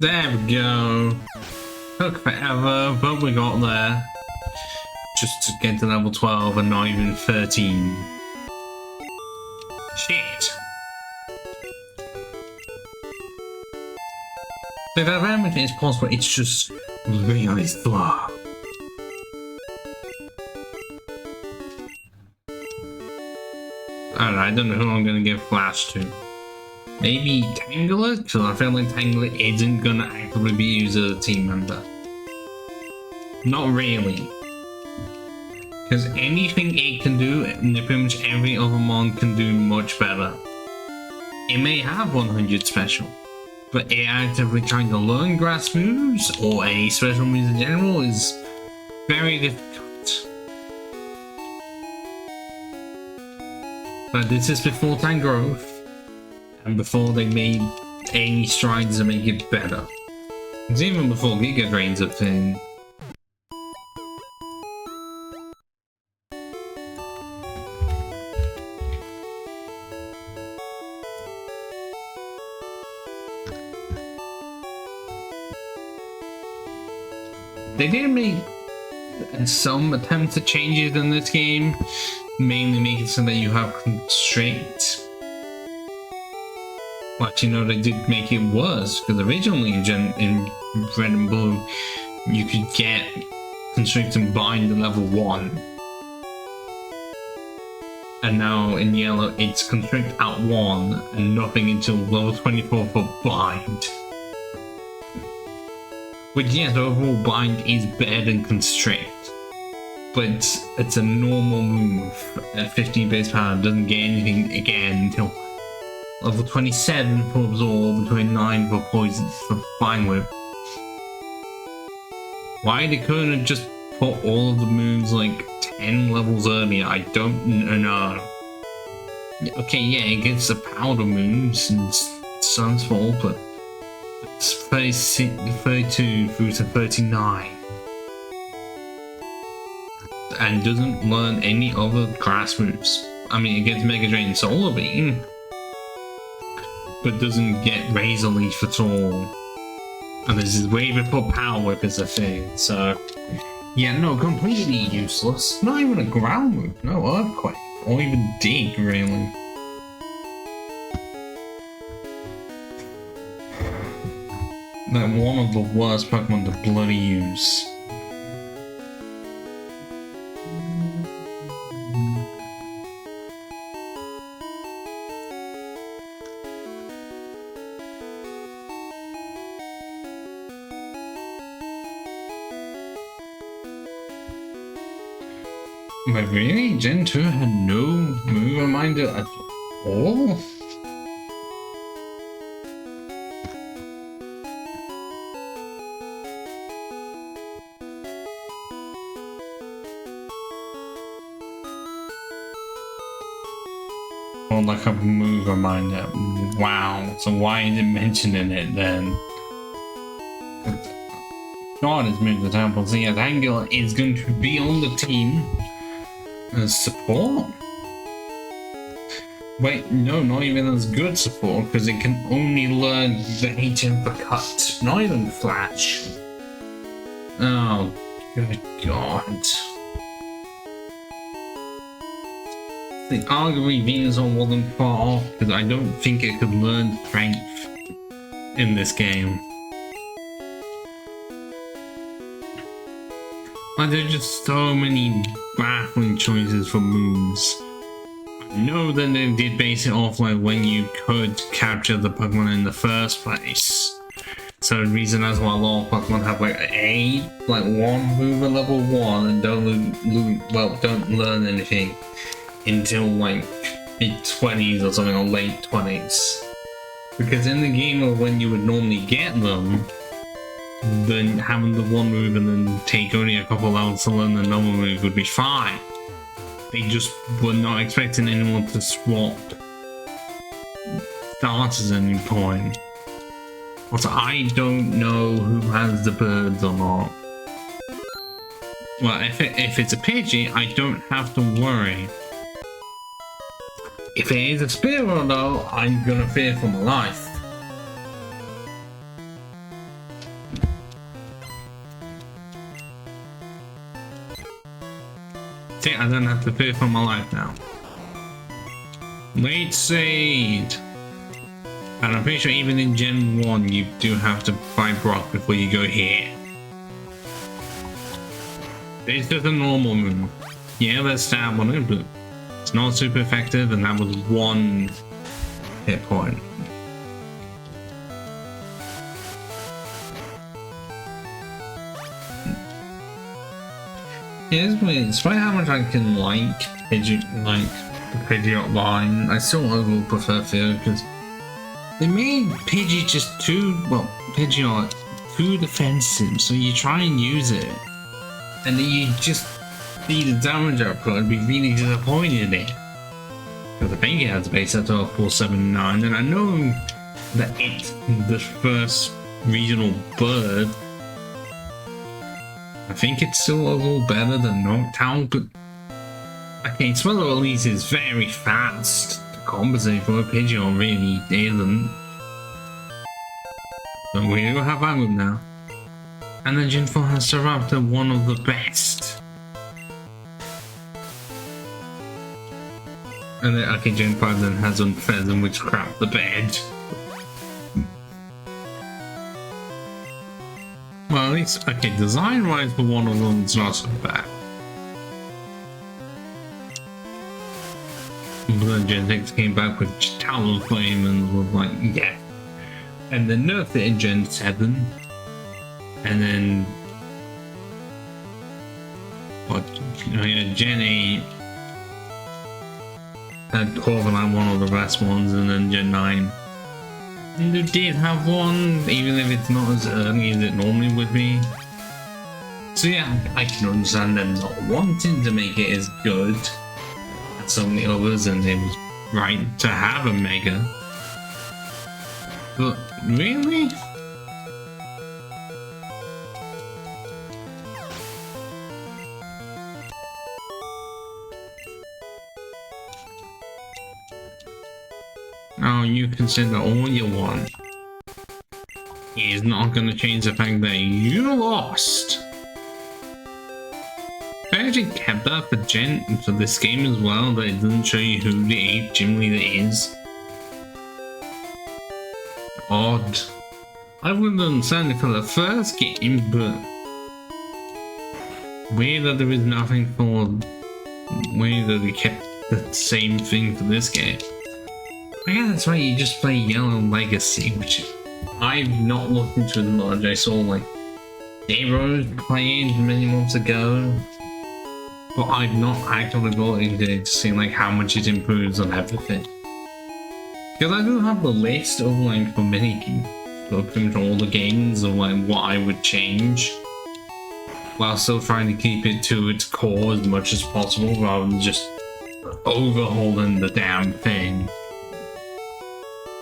Speaker 1: There we go. Took forever, but we got there. Just to get to level 12 and not even 13. Shit. So that damage is possible, it's just really slow. Alright, I don't know who I'm gonna give Flash to. Maybe Tangela? Because I feel like Tangela isn't gonna actively be used as a team member. Not really. Because anything it can do, pretty much every other mon can do much better. It may have 100 special, but it actively trying to learn grass moves or any special moves in general is very difficult. But this is before tank growth, and before they made any strides to make it better. It's even before Giga Drain's a thing. They did make some attempts at changes in this game, mainly make it so that you have constraint. Well, actually, no, they did make it worse, because originally in Red and Blue, you could get constrict and bind at level 1. And now in Yellow, it's constrict at 1 and nothing until level 24 for bind. Which, yes, overall bind is better than constrict, but it's a normal move at 15 base power. It doesn't get anything again until level 27 for absorb, 29 for poison, for fine whip. Why they couldn't have just put all of the moves like 10 levels earlier, I don't know. Okay, yeah, it gets the powder moves and Sun's Fall, but it's 32 through to 39. And doesn't learn any other grass moves. I mean, it gets Mega Drain and Solar Beam, but doesn't get Razor Leaf at all. And this is way before Power Whip is a thing, so... yeah, no, completely useless. Not even a ground move, no Earthquake, or even Dig, really. Like one of the worst Pokemon to bloody use. But really, Gen 2 had no move reminder at all? called like a move reminder. Wow. So why is it mentioned in it then? God has moved the temple. So yeah, Tangela is going to be on the team as support. Wait, no, not even as good support, because it can only learn the HM for cut, not even flash. Oh, good God. The arguably Venusaur wasn't far off, because I don't think it could learn strength in this game. Like, there's just so many baffling choices for moves. I know that they did base it off like when you could capture the Pokemon in the first place. So the reason that's why a lot of Pokemon have like one move at level 1 and don't learn anything until like mid-20s or something, or late 20s. Because in the game of when you would normally get them, then having the one move and then take only a couple levels to learn the normal move would be fine. They just were not expecting anyone to swap starters at any point. Also, I don't know who has the birds or not. Well, if it's a Pidgey, I don't have to worry. If it is a Spearow though, I'm gonna fear for my life. See, I don't have to fear for my life now. Late Seed! And I'm pretty sure even in Gen 1 you do have to fight Brock before you go here. It's just a normal move. Yeah, there's stab on it, but it's not super effective, and that was one hit point. Yeah, it's weird. Despite how much I can like the Pidgeot line, I still overall prefer Fear, because they made Pidgey just Pidgeot too defensive, so you try and use it, and then you just see the damage output and be really disappointed in it. Because I think it has a base up to 479, and I know that it's the first regional bird. I think it's still a little better than Noctowl, but okay, Swallow at least is very fast to compensate for a Pidgeot really isn't. But we do have that move now. And then Gen 4 has Staraptor, one of the best. And then okay, Gen 5 then has Unfezant, which crap the bed. Well, at least, okay, design-wise for one of them, it's not so bad. But then Gen 6 came back with Talonflame and was like, yeah. And then nerfed it in Gen 7. And then... what? Yeah, Gen 8 had Corviknight, one of the best ones, and then Gen 9. You did have one, even if it's not as early as it normally would be. So yeah, I can understand them not wanting to make it as good as so many others, and it was right to have a Mega. But really? Oh, you consider all you want. It's not gonna change the fact that you lost. I actually kept that for this game as well, that it doesn't show you who the 8th gym leader is. Odd. I wouldn't understand it for the first game, but weird that there is nothing for. Weird that they kept the same thing for this game. I guess that's why you just play Yellow Legacy, which I've not looked into as much. I saw like Heroes playing many months ago, but I've not actually got into it to see like how much it improves on everything. Because I do have the list of like for pretty much all the games of like what I would change, while still trying to keep it to its core as much as possible rather than just overhauling the damn thing.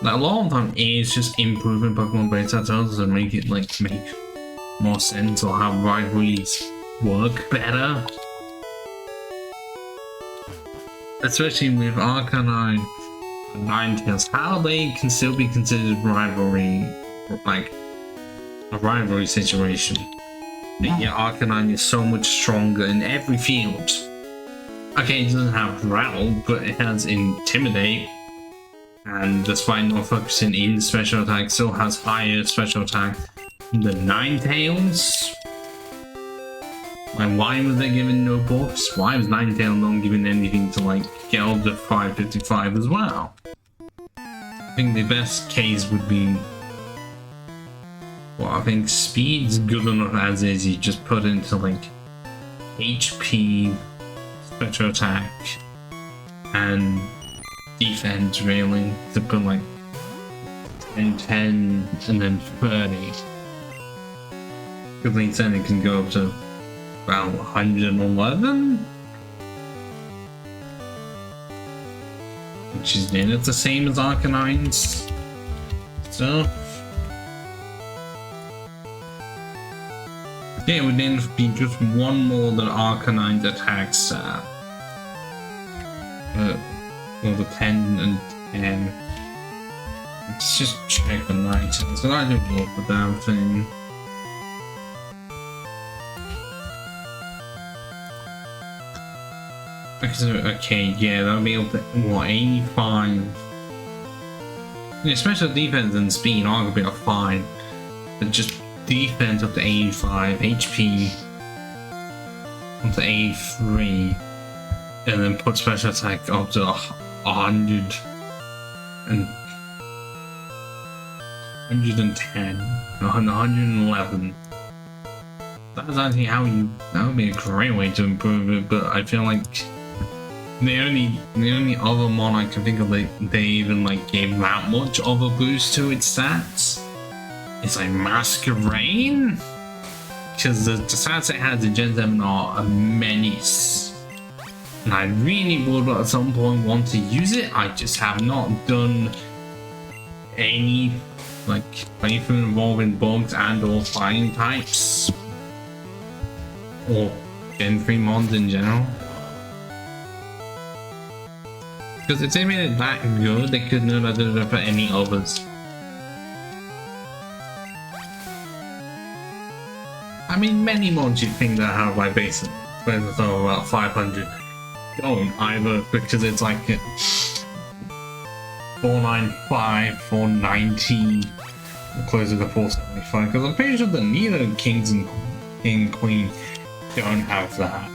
Speaker 1: Like, a lot of time is just improving Pokemon base battles and make it like make more sense, or how rivalries work better. Especially with Arcanine and Ninetales, how they can still be considered rivalry, like a rivalry situation. But yeah, Arcanine is so much stronger in every field. Okay, it doesn't have Rattle, but it has Intimidate. And despite not focusing in special attack, still has higher special attack than Ninetales. Like, why was they given no buffs? Why was Ninetales not given anything to like get up to 555 as well? I think the best case would be, well, I think speed's good enough as is. You just put into like HP, special attack, and defense, really, to put like 10, and then 30. Because then it can go up to about 111, which is nearly the same as Arcanine's stuff. Yeah, it would then be just one more than Arcanine's attack stat. Well, the 10 and 10. Let's just check the Ninetales, because I don't love the damn thing. Okay, yeah, that'll be up to, what, 85? Yeah, special defense and speed arguably are fine, but just defense up to 85, HP up to 83, and then put special attack up to 100 and 110, 111. That's actually how you, that would be a great way to improve it, but I feel like the only other mon I can think of that they even like gave that much of a boost to its stats is like Masquerain, because the stats it has in Gen 7 are a menace, and I really would at some point want to use it. I just have not done any like playthrough involving bugs and or fighting types or Gen 3 mons in general. Because if they made it that good, they could not have done it for any others. I mean, many mods you'd think that have like basic, of about 500 don't either, because it's like 495, 490, closer to 475. Because I'm pretty sure that neither Kings and Queen don't have that.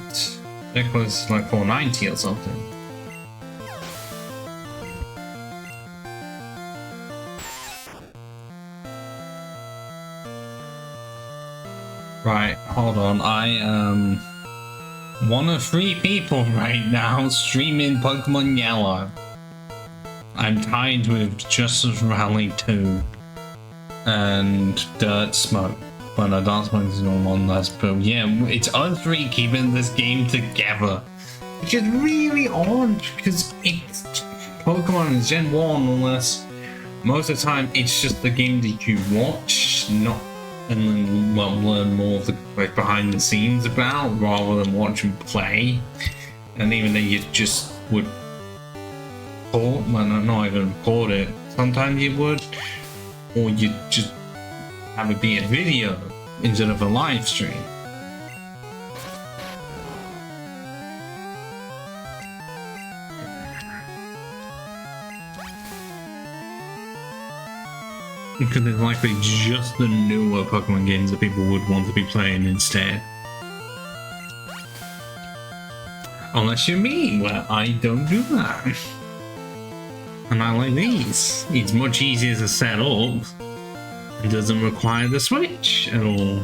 Speaker 1: They're close to like 490 or something. Right, hold on, I am one of 3 people right now streaming Pokemon Yellow. I'm tied with Justice Rally 2 and Dirt Smoke. Well, no, Dirt Smoke is going on less, but yeah, it's us 3 keeping this game together. Which is really odd, because it's Pokemon is Gen 1, unless most of the time it's just the game that you watch, not and then learn more of the like behind the scenes about, rather than watch and play. And even then you just would port, well, not even port it, sometimes you would, or you just have it be a video instead of a live stream. Because it's likely just the newer Pokemon games that people would want to be playing instead. Unless you're me, where I don't do that. And I like these. It's much easier to set up. It doesn't require the Switch at all.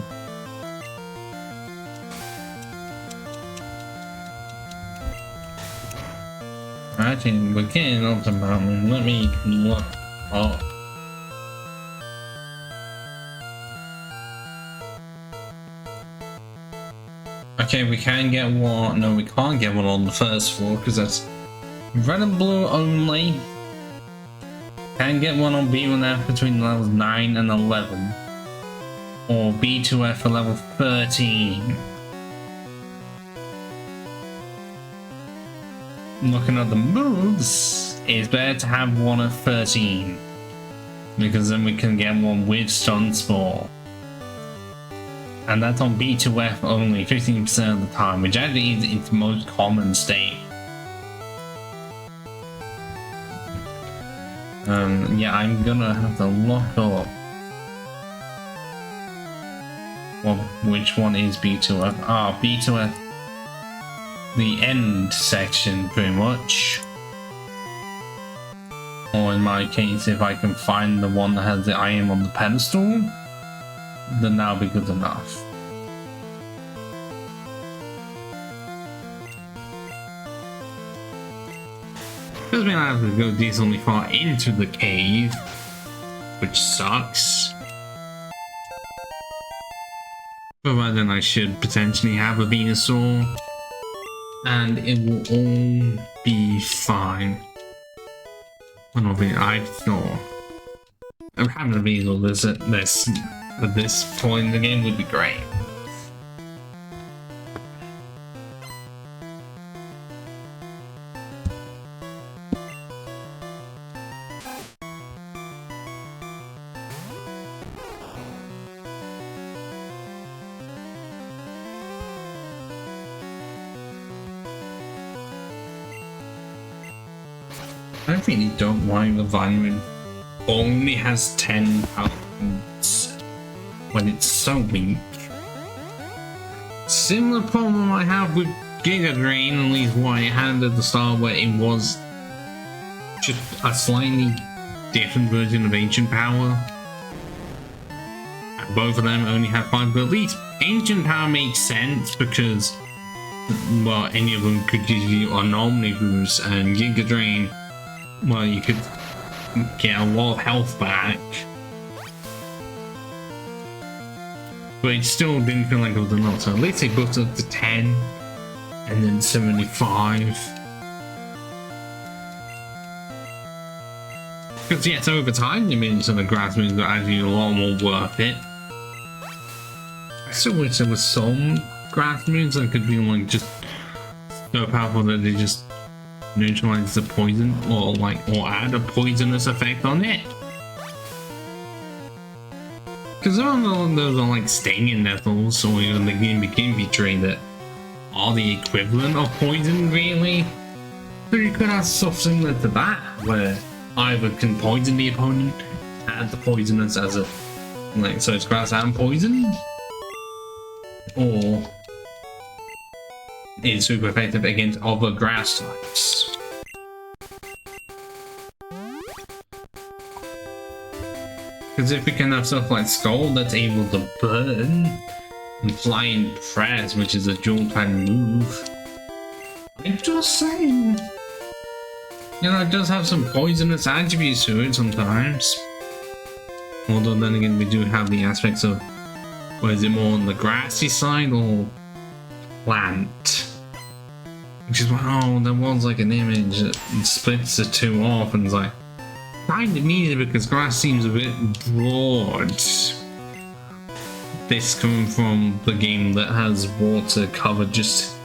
Speaker 1: Actually, we're getting up to mountain. Let me look up. Okay, we can get one. No, we can't get one on the first floor because that's Red and blue only. Can get one on B1F between levels 9 and 11. Or B2F for level 13. Looking at the moves, it's better to have one at 13. Because then we can get one with Sunspore. And that's on B2F only, 15% of the time, which actually is its most common state. Yeah, I'm gonna have to look up which one is B2F. Ah, B2F. The end section, pretty much. Or in my case, if I can find the one that has the iron on the pedestal, then that'll be good enough. Because we have to go decently far into the cave, which sucks. But then I should potentially have a Venusaur, and it will all be fine. I don't think ivysaur. Having a Venusaur at this point in the game would be great. I really don't like the Vinewood only has 10 pounds when it's so weak. Similar problem I have with Giga Drain, at least what it had at the start, where it was just a slightly different version of Ancient Power. And both of them only have 5, but at least Ancient Power makes sense because, well, any of them could give you anomaly boosts, and Giga Drain, well, you could get a lot of health back. But it still didn't feel like it was enough, so at least they buffed up to 10 and then 75. Because yes, over time, the minions and the grass moves are actually a lot more worth it. I still wish there was some grass moves that could be like just so powerful that they just neutralize the poison or add a poisonous effect on it. Because some of those are like stinging nettles or even the Gimpy tree that are the equivalent of poison, really. So you could have stuff similar to that, where either can poison the opponent, add the poisonous as a so it's grass and poison, or it's super effective against other grass types. Because if we can have stuff like Skull that's able to burn, and Flying Press, which is a dual kind move, I'm just saying, you know, it does have some poisonous attributes to it sometimes. Although then again, we do have the aspects of, or is it more on the grassy side or plant? Which is why, oh, there was like an image that splits the two off, and it's like, kind of needed because grass seems a bit broad. This coming from the game that has water covered just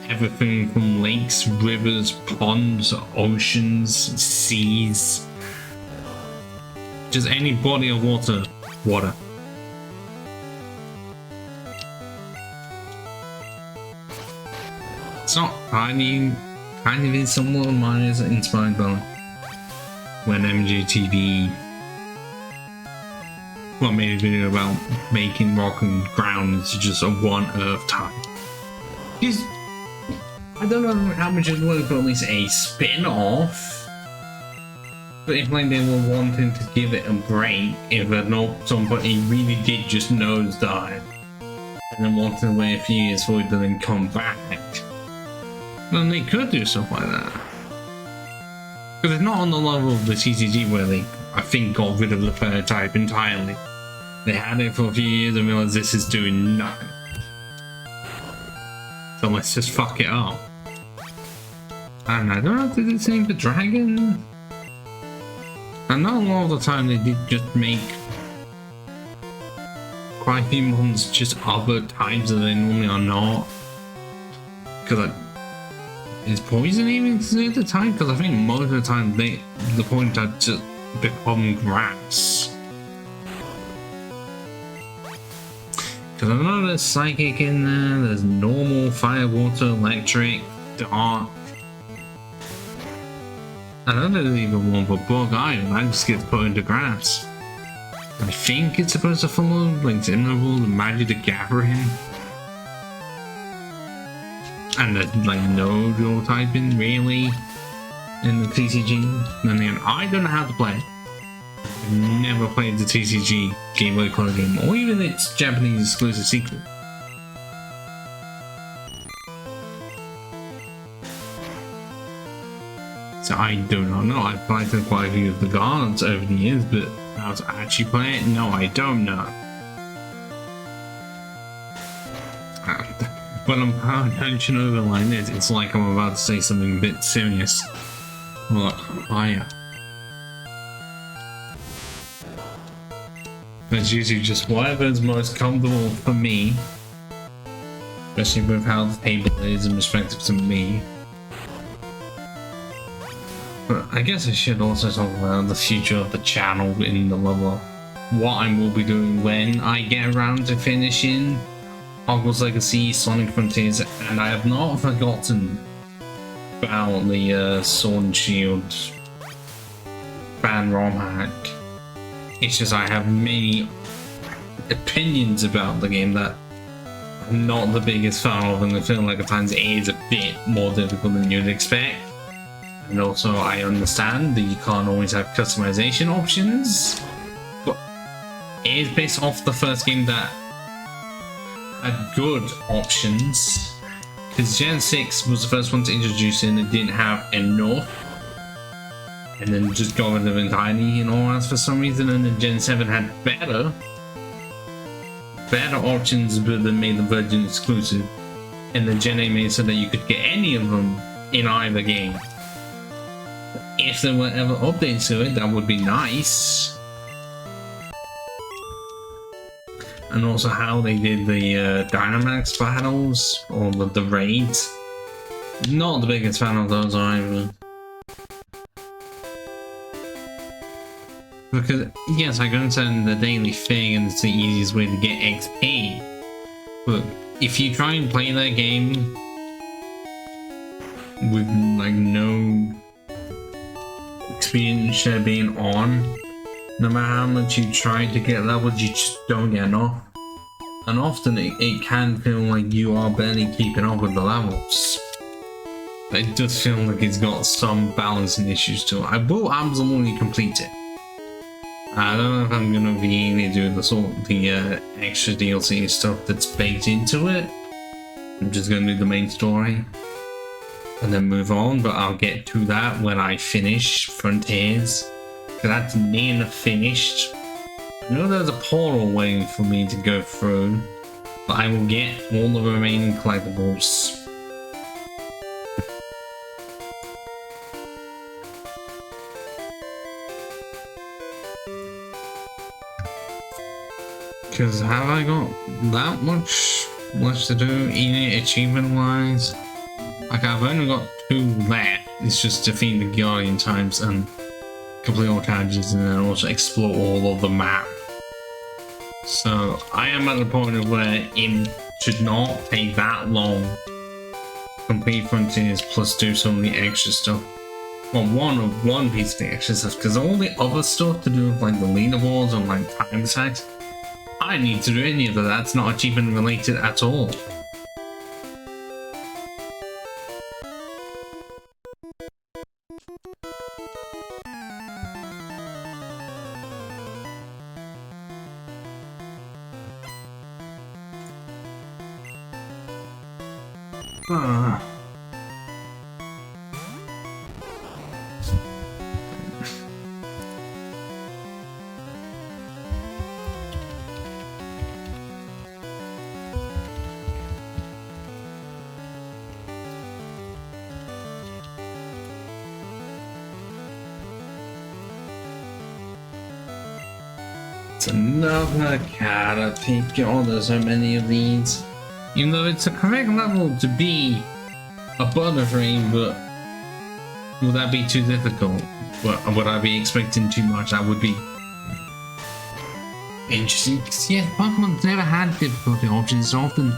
Speaker 1: everything from lakes, rivers, ponds, oceans, seas. Just any body of water. It's not kind of is somewhat of mine is inspired by when MJTV made a video about making rock and ground into just a one earth type. Because I don't know how much it would for at least a spin-off. But if like they were wanting to give it a break, if at some point it really did just nosedive and then wanted to wait a few years for it to then come back, then they could do stuff like that. Because it's not on the level of the TCG where they, I think, got rid of the third type entirely. They had it for a few years and realized this is doing nothing. So let's just fuck it up. And I don't know if they did the same for Dragon. And not a lot of the time they did just make quite a few ones just other types that they normally are not. Because is poison even considered the type? Because I think most of the time the poison type just become grass. Because I know there's psychic in there, there's normal, fire, water, electric, dark. I don't know there's even one for bug either, that just gets put into grass. I think it's supposed to follow like similar rules and magic the gathering. And there's like no dual typing really in the TCG. And then I don't know how to play it. I've never played the TCG Game Boy Color game or even its Japanese exclusive sequel. So I do not know. I've played through quite a few of the guards over the years, but how to actually play it? No, I don't know. But I'm paying attention over like this, it's like I'm about to say something a bit serious. Look, higher. It's usually just whatever's most comfortable for me. Especially with how the table is in respect to me. But I guess I should also talk about the future of the channel in the level. What I will be doing when I get around to finishing Hogwarts Legacy, Sonic Frontiers, and I have not forgotten about the Sword and Shield fan ROM hack. It's just I have many opinions about the game that I'm not the biggest fan of, and I feel like at times it is a bit more difficult than you'd expect. And also I understand that you can't always have customization options, but it is based off the first game that had good options, because Gen 6 was the first one to introduce it and it didn't have enough, and then just got rid of it entirely in all else for some reason, and then Gen 7 had better options but then made the Virgin exclusive, and then Gen 8 made it so that you could get any of them in either game. If there were ever updates to it, that would be nice. And also how they did the Dynamax battles, or the raids. Not the biggest fan of those either. Because, yes, I can understand the daily thing and it's the easiest way to get XP. But if you try and play that game with like no experience share being on, no matter how much you try to get levels, you just don't get enough. And often it can feel like you are barely keeping up with the levels. It does feel like it's got some balancing issues to it. I will absolutely complete it. I don't know if I'm gonna be able to do the extra DLC stuff that's baked into it. I'm just gonna do the main story and then move on, but I'll get to that when I finish Frontiers. Because that's near enough finished. I know there's a portal waiting for me to go through, but I will get all the remaining collectibles. Because have I got that much left to do in it achievement wise? Like, I've only got 2 left. It's just defeat the Guardian types and complete all challenges, and then also explore all of the map. So I am at the point of where it should not take that long to complete Frontiers plus do some of the extra stuff. Well, one piece of the extra stuff, because all the other stuff to do with like the leaderboards and like time attacks, I don't need to do any of that. That's not achievement related at all. It's another Caterpie. Oh, there's so many of these. Even though it's a correct level to be a Butterfree, but would that be too difficult? Would I be expecting too much? That would be interesting. Because yeah, Pokemon's never had difficulty options. Often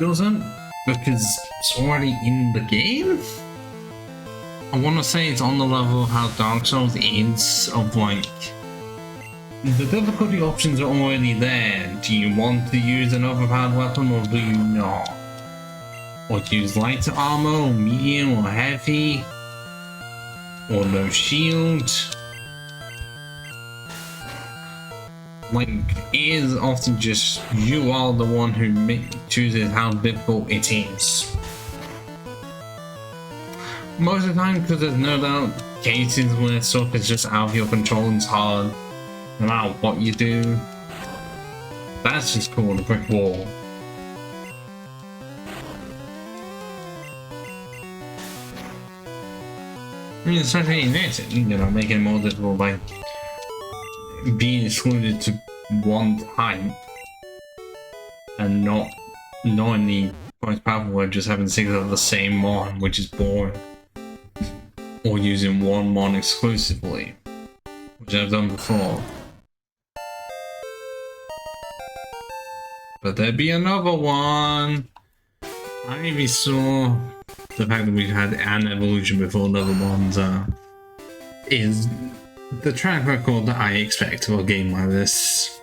Speaker 1: doesn't, because it's already in the game. I want to say it's on the level of how Dark Souls is, of like, the difficulty options are already there. Do you want to use an overpowered weapon or do you not? Or use light armor, or medium, or heavy, or no shield? Like, it is often just you are the one who chooses how difficult it is. Most of the time, because there's no doubt cases where stuff is just out of your control and it's hard, no matter what you do. That's just called a brick wall. I mean, especially in this, you know, making it more difficult by being excluded to one type and not knowing the most powerful word, just having 6 of the same mon, which is boring. Or using one mon exclusively, which I've done before. But there'd be another one. Ivysaur. The fact that we've had an evolution before another one's is the track record that I expect of a game like this.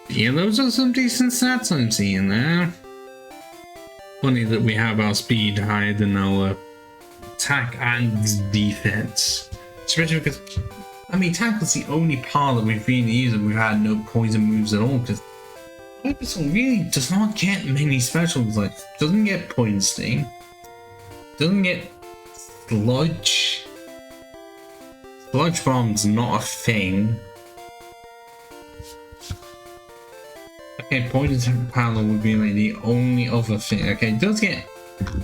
Speaker 1: Yeah, those are some decent stats I'm seeing there. Funny that we have our speed higher than our attack and defense. Especially because, I mean, attack was the only part that we've really used and we've had no poison moves at all, because Bulbasaur really does not get many specials. Like, doesn't get Poison Sting, doesn't get Sludge. Sludge Bomb's not a thing. Okay, Poison Powder would be like the only other thing. Okay, it does get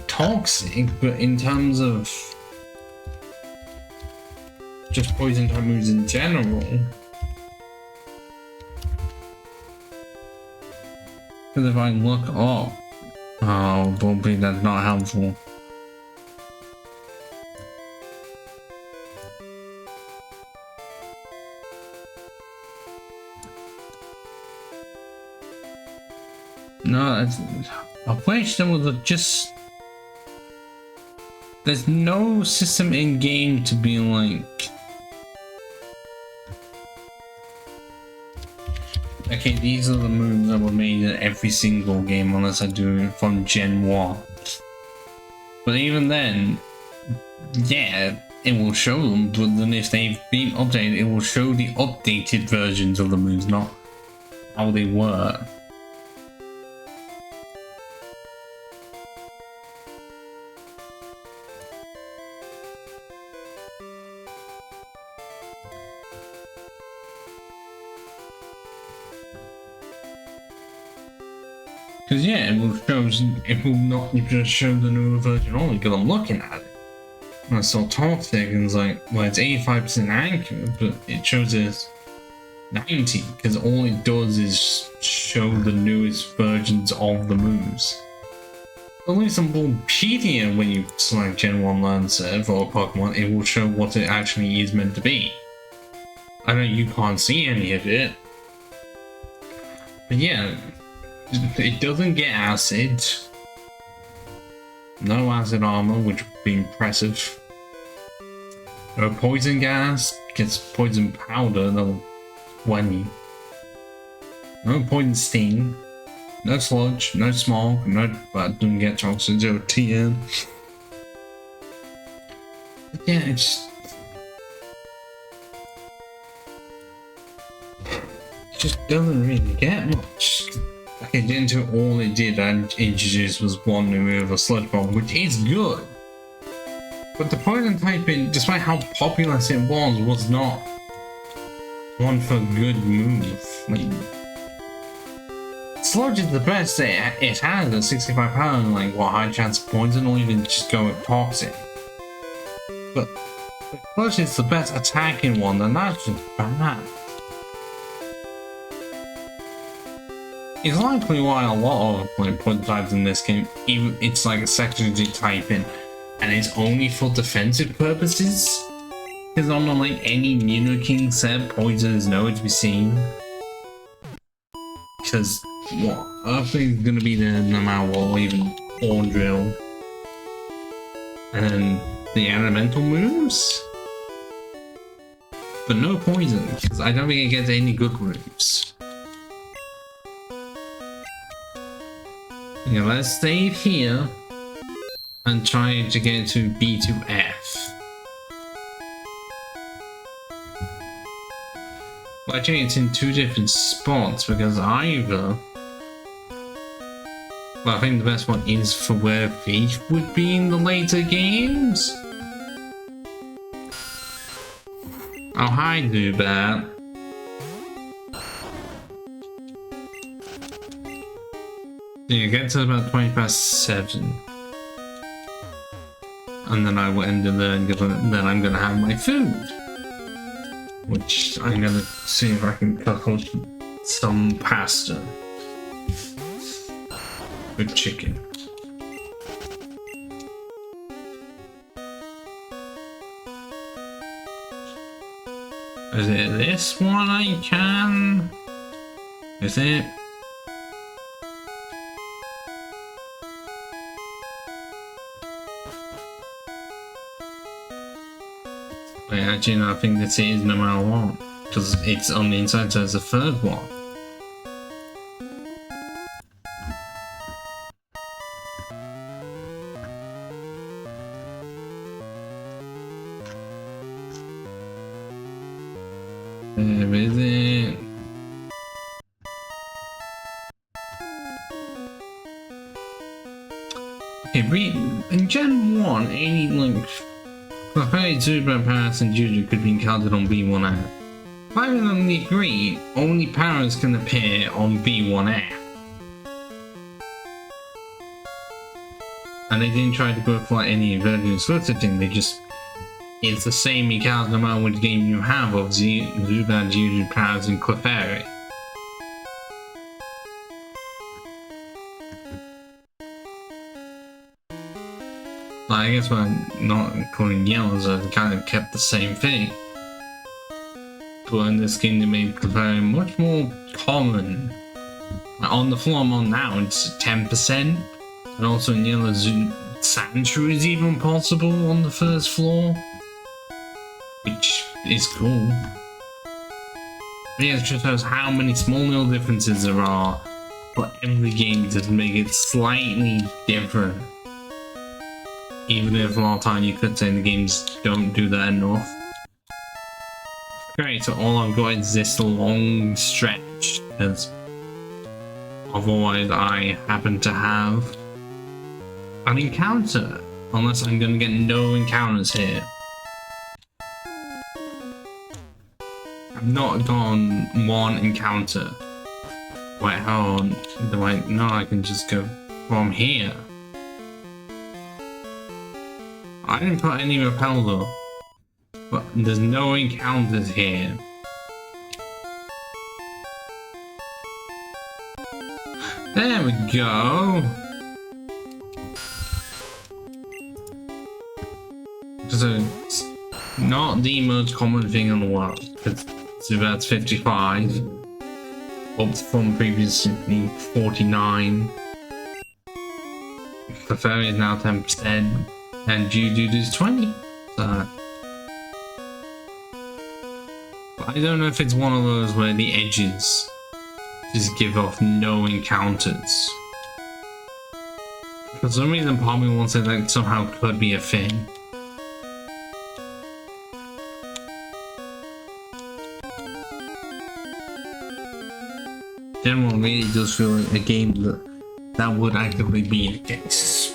Speaker 1: Toxic, but in terms of just poison type moves in general, because if I look up, oh, probably that's not helpful. No, I wish there was just. There's no system in game to be like, okay, these are the moves that were made in every single game unless I do it from Gen 1. But even then, yeah, it will show them, but then if they've been updated, it will show the updated versions of the moves, not how they were. Because yeah, it will not just show the newer version only, because I'm looking at it. And I saw Toxic and it's like, well, it's 85% accurate, but it shows us 90, because all it does is show the newest versions of the moves. At least on Bulbapedia, when you select Gen 1 Lancer for a Pokemon, it will show what it actually is meant to be. I know you can't see any of it, but yeah. It doesn't get acid. No acid armor, which would be impressive. No poison gas, gets poison powder, no 20. No poison sting. No sludge, no smog, no, but doesn't get toxic, 0 TN. Yeah, it just doesn't really get much. Okay, into all it did and introduced was one new move, a Sludge Bomb, which is good. But the poison typing, despite how populous it was not one for good move. Like, Sludge is the best it has at 65 power, like what, high chance of poison, or even just go with Toxic. But Plus, it's the best attacking one, and that's just bad. It's likely why a lot of like point types in this game, even it's like a secondary typing, and it's only for defensive purposes. Because on like any Nino King set, poison is nowhere to be seen. Because what Earthling's gonna be there no matter what, even Horn Drill, and then the elemental moves, but no poison. Because I don't think it gets any good moves. Yeah, let's save here and try to get to B to F. Well, actually, it's in two different spots because either. Well, I think the best one is for where Thief would be in the later games. Oh, hi, Zubat. Yeah, get to about 20 past 7. And then I will end it there, and then I'm gonna have my food. Which I'm gonna see if I can cook up some pasta with chicken. Is it this one I can? Is it? Wait, actually, no, I think this is no matter what, because it's on the inside, so it's the third one. Where is it? Okay, in Gen 1, any like Clefairy, Zubat, Paras, and Juju could be encountered on B1A. I only agree, only Paras can appear on B1A. And they didn't try to go for like any version sort of thing, they just. It's the same encounter no matter which game you have of Zubat, Juju, Paras, and Clefairy. I guess we're not including yellows, I kind of kept the same thing. But in this game they made Clefairy much more common. Like on the floor I'm on now, it's 10%. And also in yellow, Sandshrew is even possible on the first floor. Which is cool. But yeah, it just shows how many small little differences there are for every game to make it slightly different. Even if a lot of time you could say the games don't do that enough. Great, so all I've got is this long stretch, because otherwise I happen to have an encounter. Unless I'm going to get no encounters here. I've not done one encounter. Wait, hold on. No, I can just go from here. I didn't put any repel though, but there's no encounters here. There we go. So it's not the most common thing in the world, because Zubat's 55, up from previously 49. Clefairy is now 10%. And Juju is 20. So. But I don't know if it's one of those where the edges just give off no encounters. For some reason, part of me wants it like somehow could be a thing. Gen 1 really does feel like a game that would actively be the case.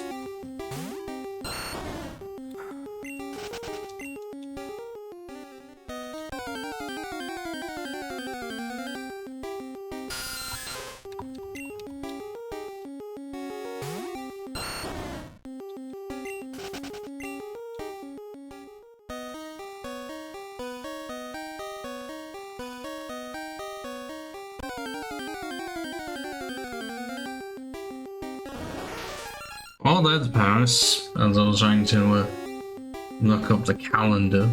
Speaker 1: Oh, there's Paris, as I was trying to look up the calendar.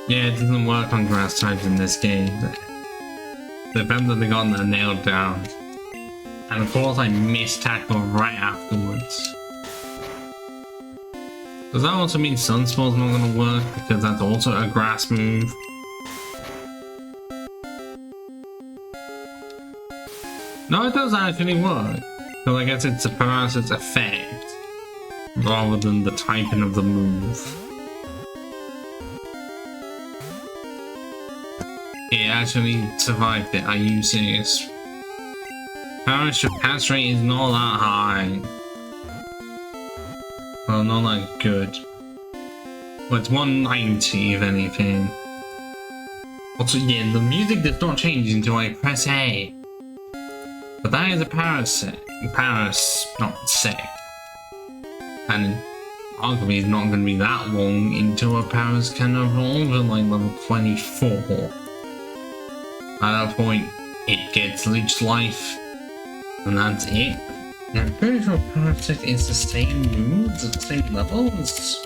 Speaker 1: Yeah, it doesn't work on grass types in this game. The fact that they got that nailed down. And of course I missed tackle right afterwards. Does that also mean Sunspaw's not gonna work because that's also a grass move? No, it does actually work. Because I guess it's a parasite's effect rather than the typing of the move. It actually survived it. Are you serious? Parasite pass rate is not that high. Well, not that good. Well, it's 190 if anything. Also, yeah, the music does not change until I press A. But that is a parasect. Not sect. And arguably it's not going to be that long until a paras can evolve at like level 24. At that point, it gets leech life, and that's it. And I'm pretty sure Parasect is the same moves, the same levels.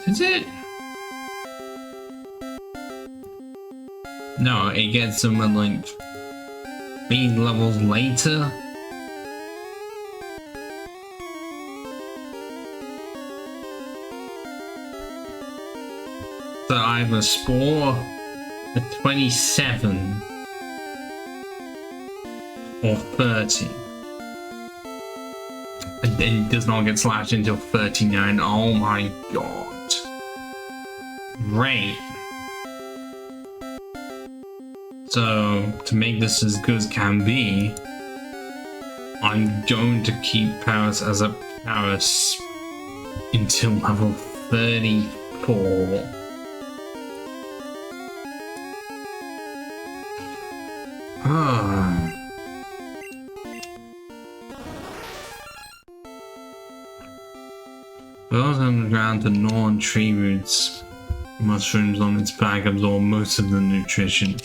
Speaker 1: Is it? No, it gets them at like 3 levels later. So I have a spore at 27 or 30. And then it does not get slashed until 39. Oh my god. Great. So to make this as good as can be, I'm going to keep Paris as a Paris until level 34. Those underground to gnaw on tree roots. Mushrooms on its back absorb most of the nutrition.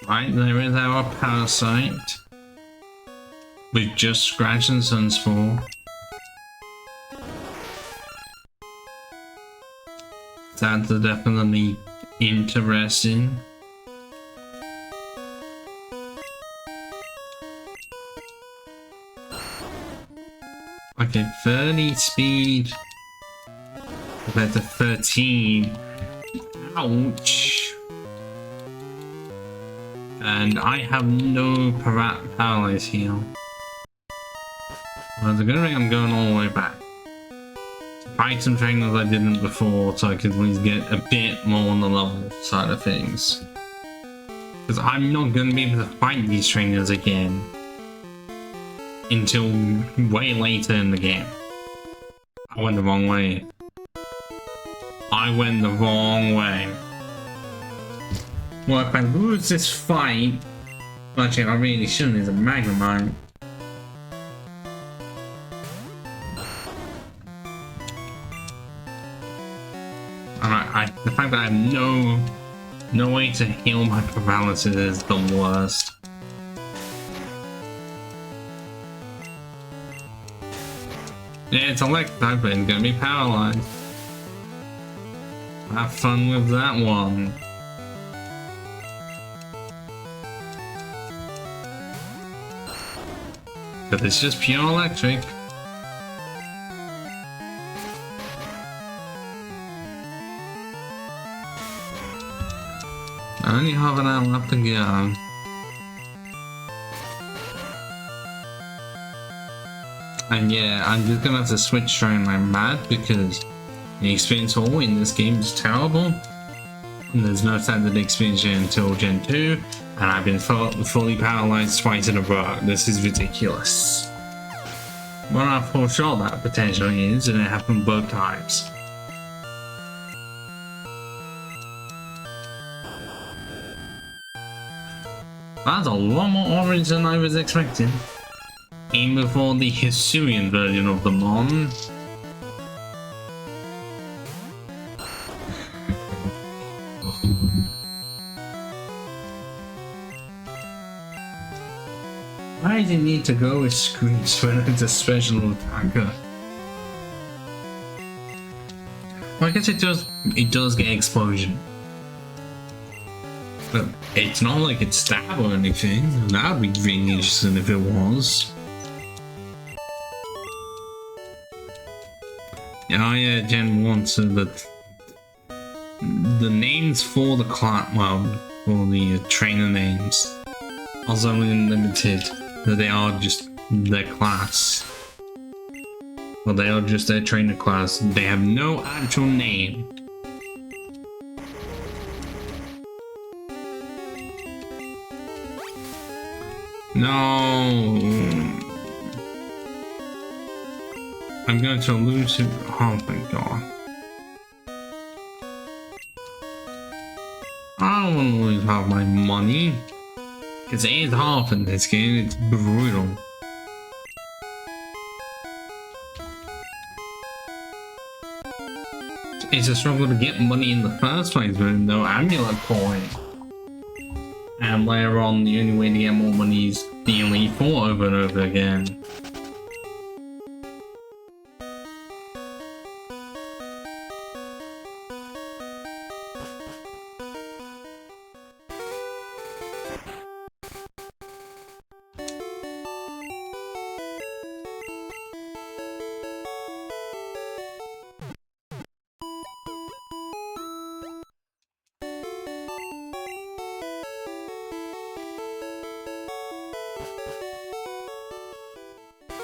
Speaker 1: Right, there is our parasite. We've just scratched and Sunspore. That's definitely interesting. Okay, 30 speed compared to 13. Ouch. And I have no paralyze heal. Well, the good thing I'm going all the way back. Fight some trainers I didn't before so I could at least get a bit more on the level side of things. Because I'm not going to be able to fight these trainers again until way later in the game. I went the wrong way. I went the wrong way. Well, if I lose this fight, well, actually I really shouldn't, it's a Magnemite. The fact that I have no way to heal my paralysis is the worst. Yeah, it's electric type, but it's gonna be paralyzed. Have fun with that one. But it's just pure electric. I only have an hour left to go. And yeah, I'm just gonna have to switch train my mad because the experience all in this game is terrible. There's no standard expansion until Gen 2, and I've been fully paralyzed twice in a row. This is ridiculous. Well, I foresaw that potentially is, and it happened both times. That's a lot more orange than I was expecting. Even before the Hisuian version of the Mon. Why does it need to go with Screech when it's a special attacker? Well, I guess it does get explosion. But it's not like it's stab or anything. That would be really interesting if it was. Oh yeah, Gen 1, so that the names for the class, well, for the trainer names, also limited, that they are just their class. Well, they are just their trainer class. They have no actual name. No. I'm going to lose it. Oh my god. I don't want to lose half my money. Because it is half in this game. It's brutal. It's a struggle to get money in the first place with no amulet coin. And later on, the only way to get more money is the Elite Four over and over again.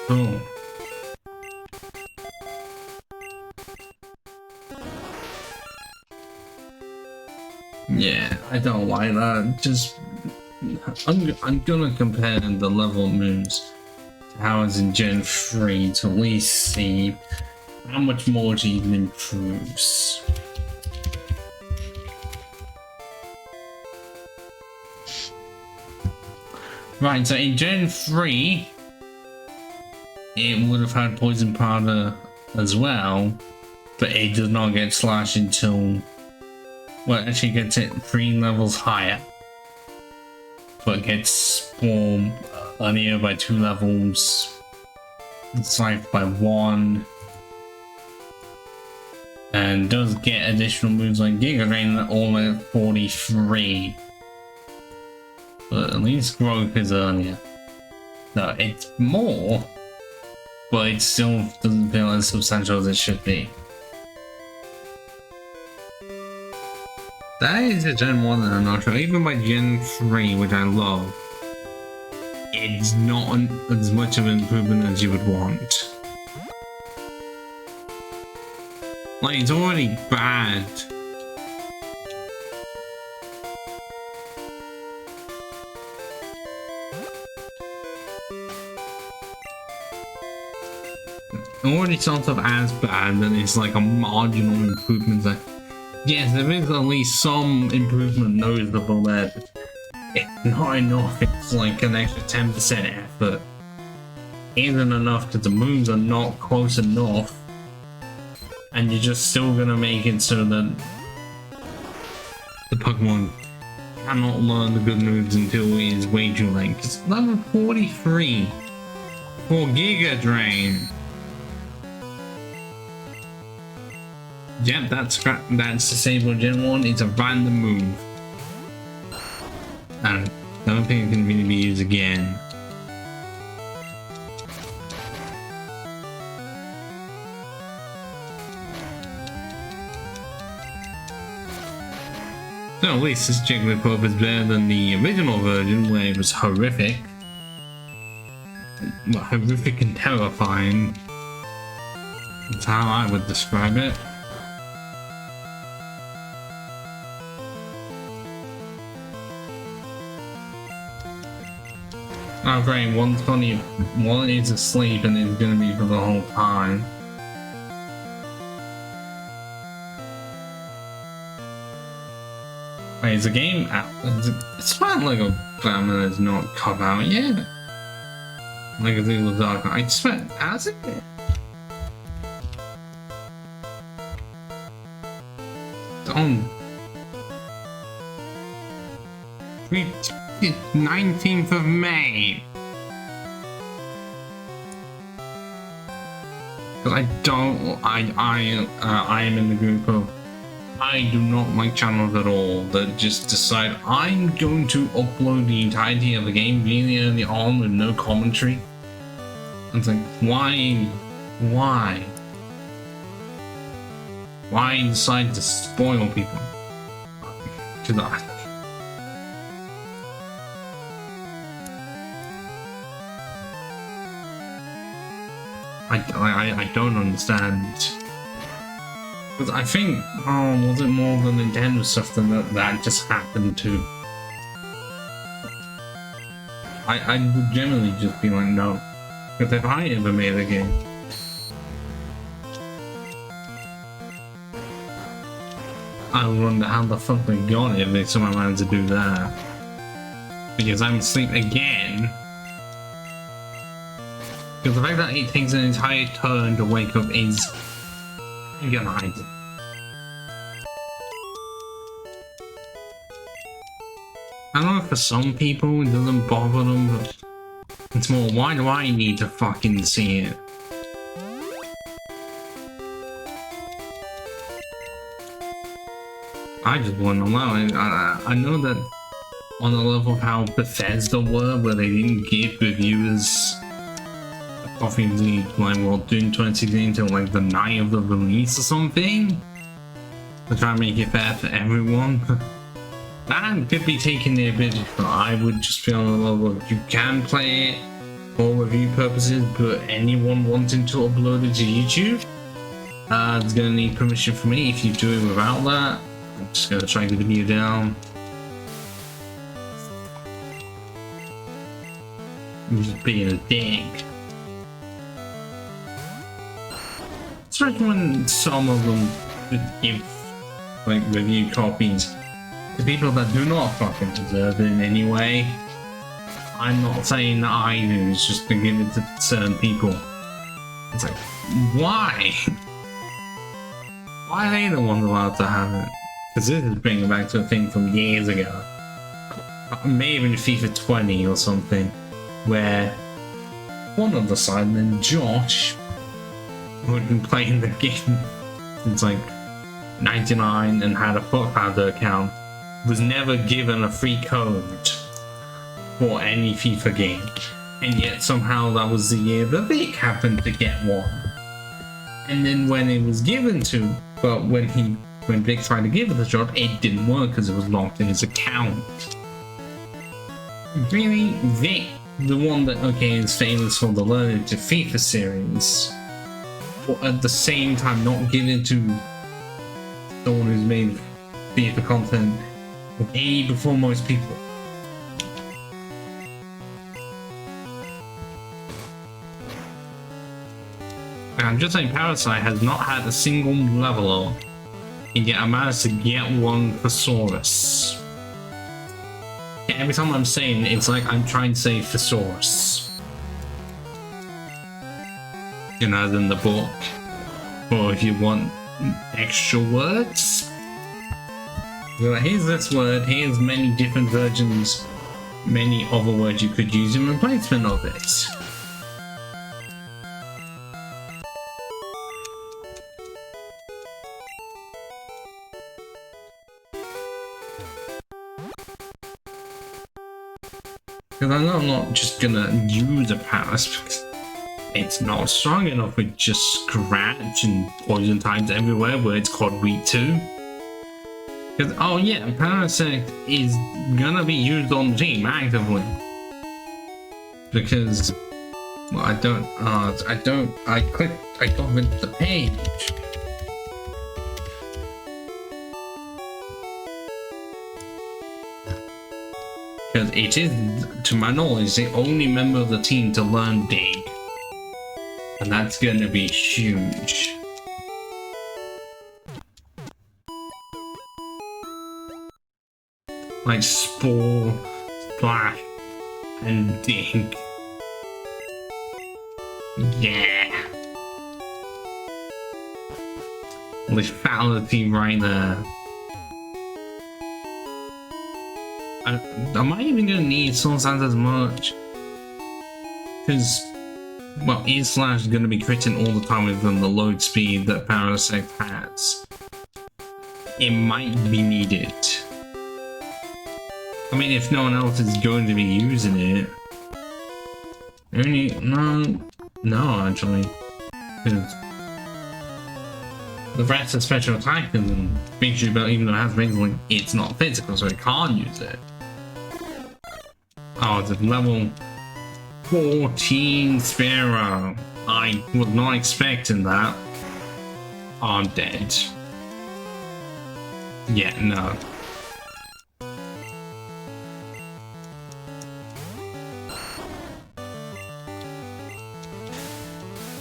Speaker 1: Oh. Yeah, I don't like that. Just I'm gonna compare the level moves to how it's in Gen 3 to at least see how much more it even improves. Right, so in Gen 3 it would have had poison powder as well, but it does not get slash until, well, it actually gets it 3 levels higher, but it gets Swarm earlier by 2 levels, Scythe by 1, and does get additional moves like Giga Drain all at 43, but at least Growth is earlier. No, it's more, but it still doesn't feel as substantial as it should be. That is a Gen 1 that I'm not sure. Even by Gen 3, which I love, it's not as much of an improvement as you would want. Like, it's already bad. Already starts off as bad, and it's like a marginal improvement. Like, yes, there is at least some improvement noticeable there, but it's not enough. It's like an extra 10% effort. It isn't enough because the moves are not close enough, and you're just still gonna make it so that the Pokemon cannot learn the good moves until it is way too late. Because level 43 for Giga Drain. Yep, that's disabled Gen 1. It's a random move. And I don't think it can really be used again. So at least this Jigglypuff is better than the original version where it was horrific. Well, horrific and terrifying. That's how I would describe it. Oh great, one is asleep and it's gonna be for the whole time. Wait, is the game out? It's fine, like a glamour is not come out yet. Like a little dark. I expect has it? It's on 19th of May. But I am in the group of I do not like channels at all that just decide I'm going to upload the entirety of the game really early on with no commentary. It's like, why? Why decide to spoil people? Because I don't understand. Because I think, was it more the Nintendo stuff than that just happened to? I would generally just be like, no. Because if I ever made a game, I wonder how the fuck they got it if they somehow managed to do that. Because I'm asleep again. Because the fact that it takes an entire turn to wake up is agonizing. I don't know if for some people it doesn't bother them, but it's more, why do I need to fucking see it? I just wouldn't allow it. I know that on the level of how Bethesda were, where they didn't give reviewers obviously like what doing 2016 until like the night of the release or something to try and make it fair for everyone. That could be taken there a bit, but I would just be on the level of you can play it for review purposes, but anyone wanting to upload it to YouTube is gonna need permission from me. If you do it without that, I'm just gonna try the video down. I'm just being a dick. Especially when some of them give like review copies to people that do not fucking deserve it in any way. I'm not saying that I do, it's just to give it to certain people. It's like, why? Why are they the ones allowed to have it? Because this is bringing back to a thing from years ago. Maybe in FIFA 20 or something, where one of the sidemen, Josh, who had been playing the game since like 99 and had a Footpanda account, was never given a free code for any FIFA game, and yet somehow that was the year that Vic happened to get one. And then when it was given to, but when Vic tried to give it a shot, it didn't work because it was locked in his account. Really, Vic, the one that is famous for the Learning to FIFA series, but at the same time not given to someone who's made FIFA content way before most people. And I'm just saying, Parasite has not had a single level up, and yet I managed to get one Thesaurus. Every time I'm saying it, it's like I'm trying to say Thesaurus. You know, as in the book. Or if you want extra words, well, here's this word, here's many different versions, many other words you could use in replacement of it. Because I know I'm not just gonna use a pass because it's not strong enough with just scratch and poison types everywhere where it's called weak 2. Because, oh yeah, parasect is gonna be used on the team actively. Because, well, I got rid of the page. Because it is, to my knowledge, the only member of the team to learn dig. And that's gonna be huge. Like spore, splash, and dig. Yeah. Lethality right there. Am I even gonna need Soul Sands as much? Because, well, E/Slash is gonna be critting all the time with the load speed that Parasect has. It might be needed. I mean, if no one else is going to be using it. No, actually. Because the rest of special attack and victreebel, even though it has rings, like, it's not physical, so it can't use it. Oh, it's a level 14 Sparrow. I was not expecting that. I'm dead. Yeah, no.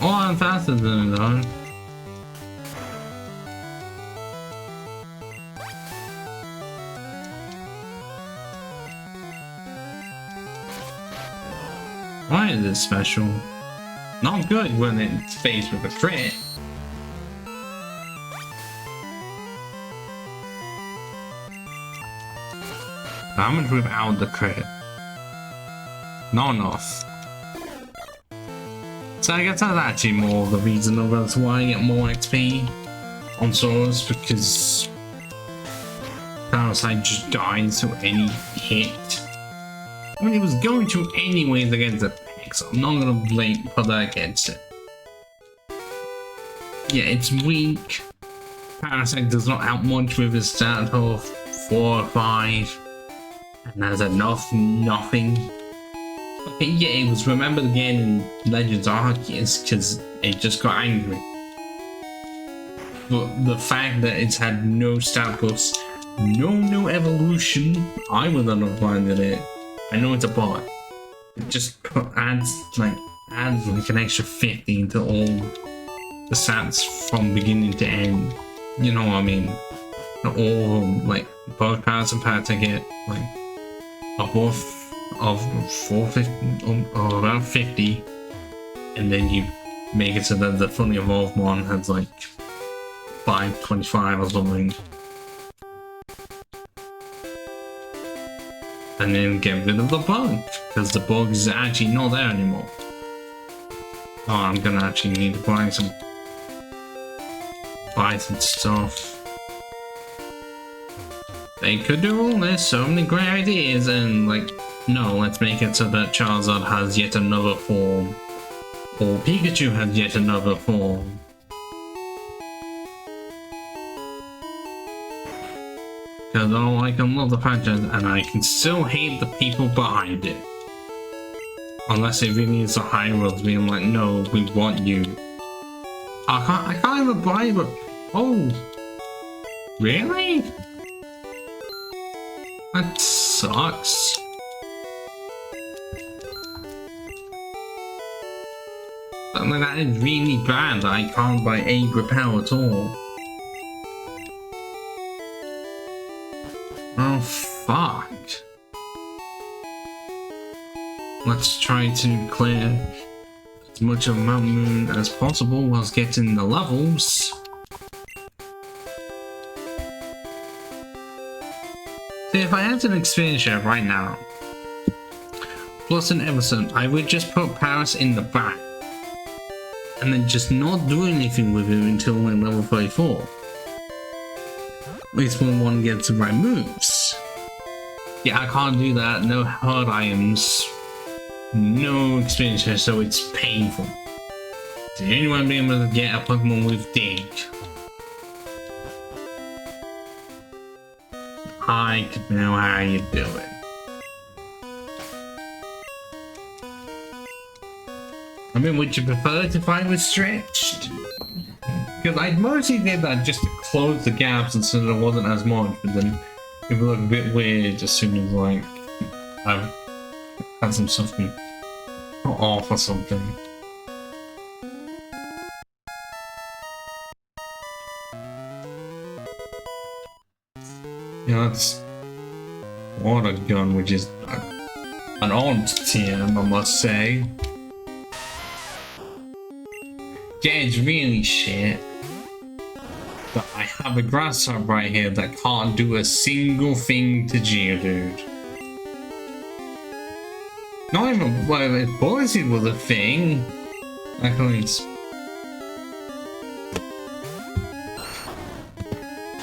Speaker 1: Oh, I'm faster than it though. Why is it special? Not good when it's faced with a crit. Damage without the crit. Not enough. So I guess that's actually more the reason of that's why I get more XP on swords, because Parasite just dies to any hit. I mean, it was going to anyways against the pick, so I'm not gonna put that against it. Yeah, it's weak. Parasect does not help much with his stat of 4 or 5. And that's enough nothing. Okay, yeah, it was remembered again in Legends Arceus because it just got angry. But the fact that it's had no stat boost, no evolution, I wouldn't have minded it. I know it's a bot. It just adds like an extra 50 to all the stats from beginning to end. You know what I mean? Not all of them, like both Paras and Parasect get like above of 450 or around 50, and then you make it so that the fully evolved one has like 525 or something, and then get rid of the bug because the bug is actually not there anymore. Oh, I'm gonna actually need to buy some stuff. They could do all this, so many great ideas, and like, no, let's make it so that Charizard has yet another form, or Pikachu has yet another form. Because I can love the franchise, and I can still hate the people behind it. Unless it really is the high worlds being like, no, we want you. I can't even buy it, but oh, really? That sucks. Like, that is really bad that I can't buy a repel at all. Oh fuck. Let's try to clear as much of Mount Moon as possible whilst getting the levels. See, if I had an experience share right now, plus an Everson, I would just put Paris in the back, and then just not do anything with him until like level 34. At least when one gets the right moves. Yeah, I can't do that, no hard items, no experience share, so it's painful. So the only one being able to get a Pokemon with Dig. I could know how you do it. I mean, would you prefer to fight with stretched? Because I mostly did that just to close the gaps and so there wasn't as much, but then it would look a bit weird as soon as like I've had some stuff be put off or something. Yeah, that's water gun, which is an odd term, I must say. Yeah, it's really shit. But I have a grasshopper right here that can't do a single thing to Geodude. Not even, well, if Bullseye was a thing, at least.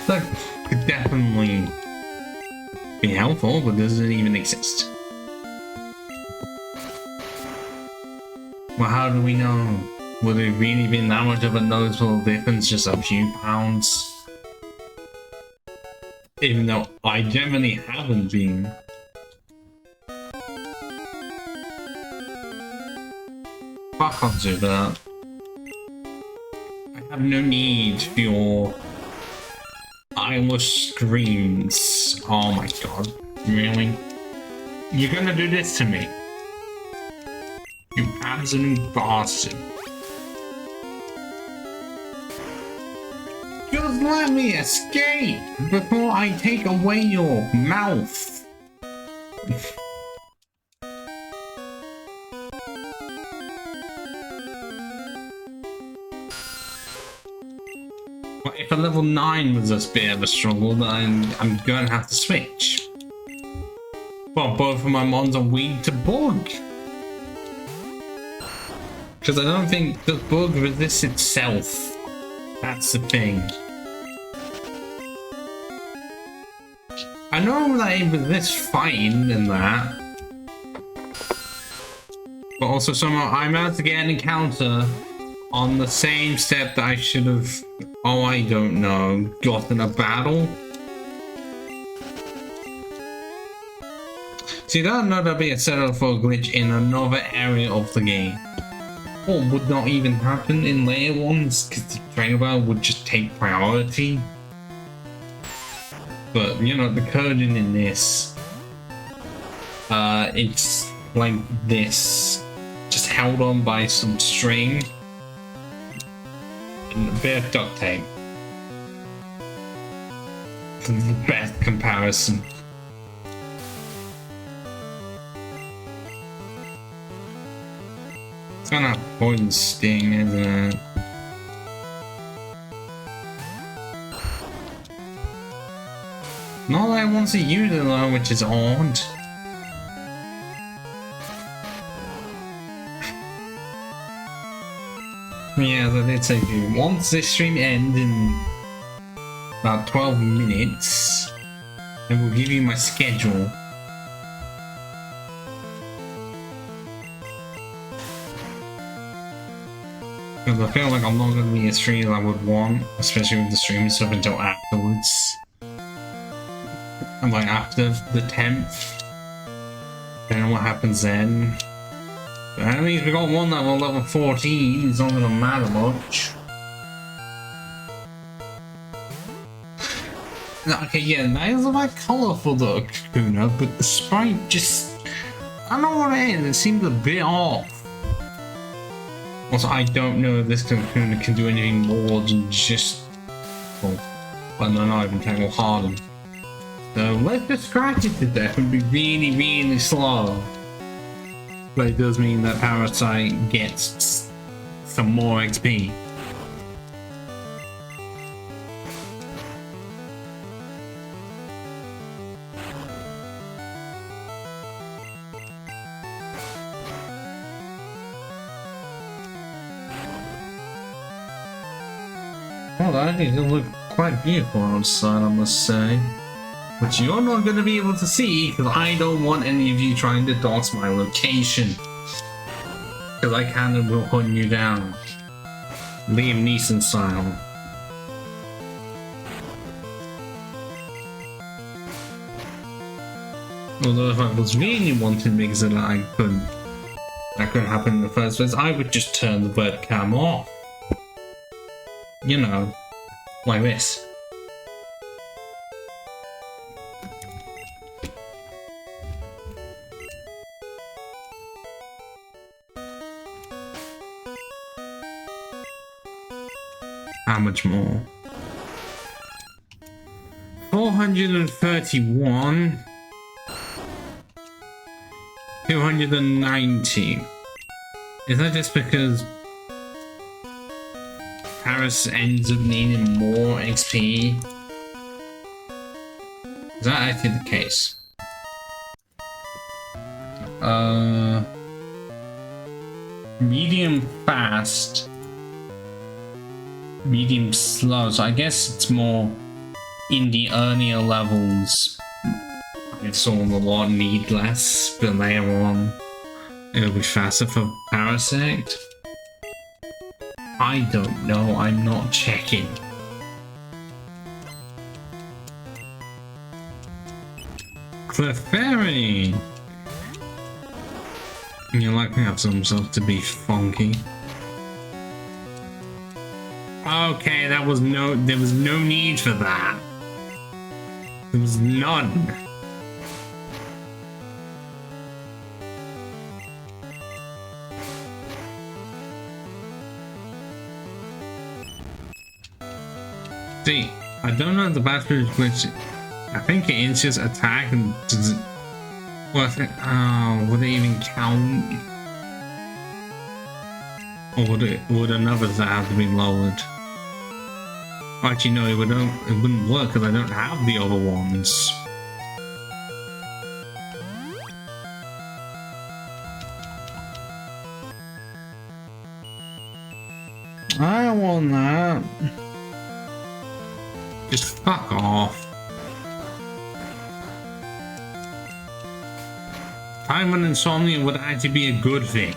Speaker 1: That could definitely be helpful, but doesn't even exist. Well, how do we know? Would it really been that much of a noticeable difference, just a few pounds? Even though I generally haven't been. Fuck, I'll do that. I have no need for your eyeless screams. Oh my god, really? You're gonna do this to me? You absolute bastard. Just let me escape before I take away your mouth. But if a level 9 was a bit of a struggle, then I'm gonna have to switch. Well, both of my mons are weak to bug. Because I don't think the bug resists itself. That's the thing. I know that it resists fighting and that. But also somehow I'm about to get an encounter on the same step that I should have, oh I don't know, gotten a battle. See, that would be a setup for a glitch in another area of the game. Or would not even happen in later ones, because the trainer battle would just take priority. But, you know, the coding in this, it's like this, just held on by some string and a bit of duct tape. The best comparison. It's gonna have poison sting, isn't it? Not that I want to use it though, which is odd. Yeah, as I did say to you, once this stream ends in about 12 minutes, I will give you my schedule. Because I feel like I'm not going to be as free as I would want, especially with the streaming stuff until afterwards. And like after the 10th, depending on what happens then. But at least we got one level 14, it's not gonna matter much. Okay, yeah, nails are like colourful though, Kakuna, but the sprite just, I don't know what it is, it seems a bit off. Also, I don't know if this Kakuna can do anything more than just, well, not even Tangle Harden. So let's just scratch it to death and be really, really slow. But it does mean that Parasite gets some more XP. Well, that actually does look quite beautiful outside, I must say. Which you're not going to be able to see, because I don't want any of you trying to dox my location. Because I kind of will hunt you down. Liam Neeson style. Although if I was really wanting things that that could happen in the first place, I would just turn the webcam off. You know, like this. How much more? 431. 290. Is that just because Paris ends up needing more XP? Is that actually the case? Medium fast, medium slow, so I guess it's more in the earlier levels. It's all a lot need less, but later on it'll be faster for parasect. I don't know, I'm not checking. Clefairy! You're likely to have some stuff to be funky. Okay, there was no need for that. There was none. See, I don't know the battery which I think it is just attack and does it, well, would it even count? Or would another have to be lowered? Actually no, it wouldn't work because I don't have the other ones. I don't want that. Just fuck off. Time and insomnia would actually be a good thing.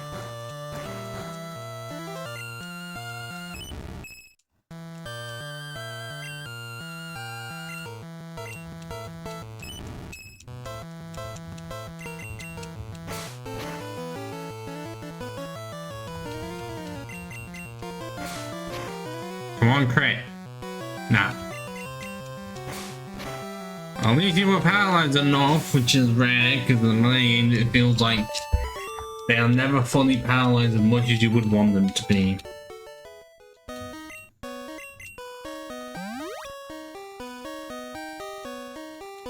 Speaker 1: Come on, crit. Nah. At least you were paralyzed enough, which is rare, because in the main it feels like they are never fully paralyzed as much as you would want them to be.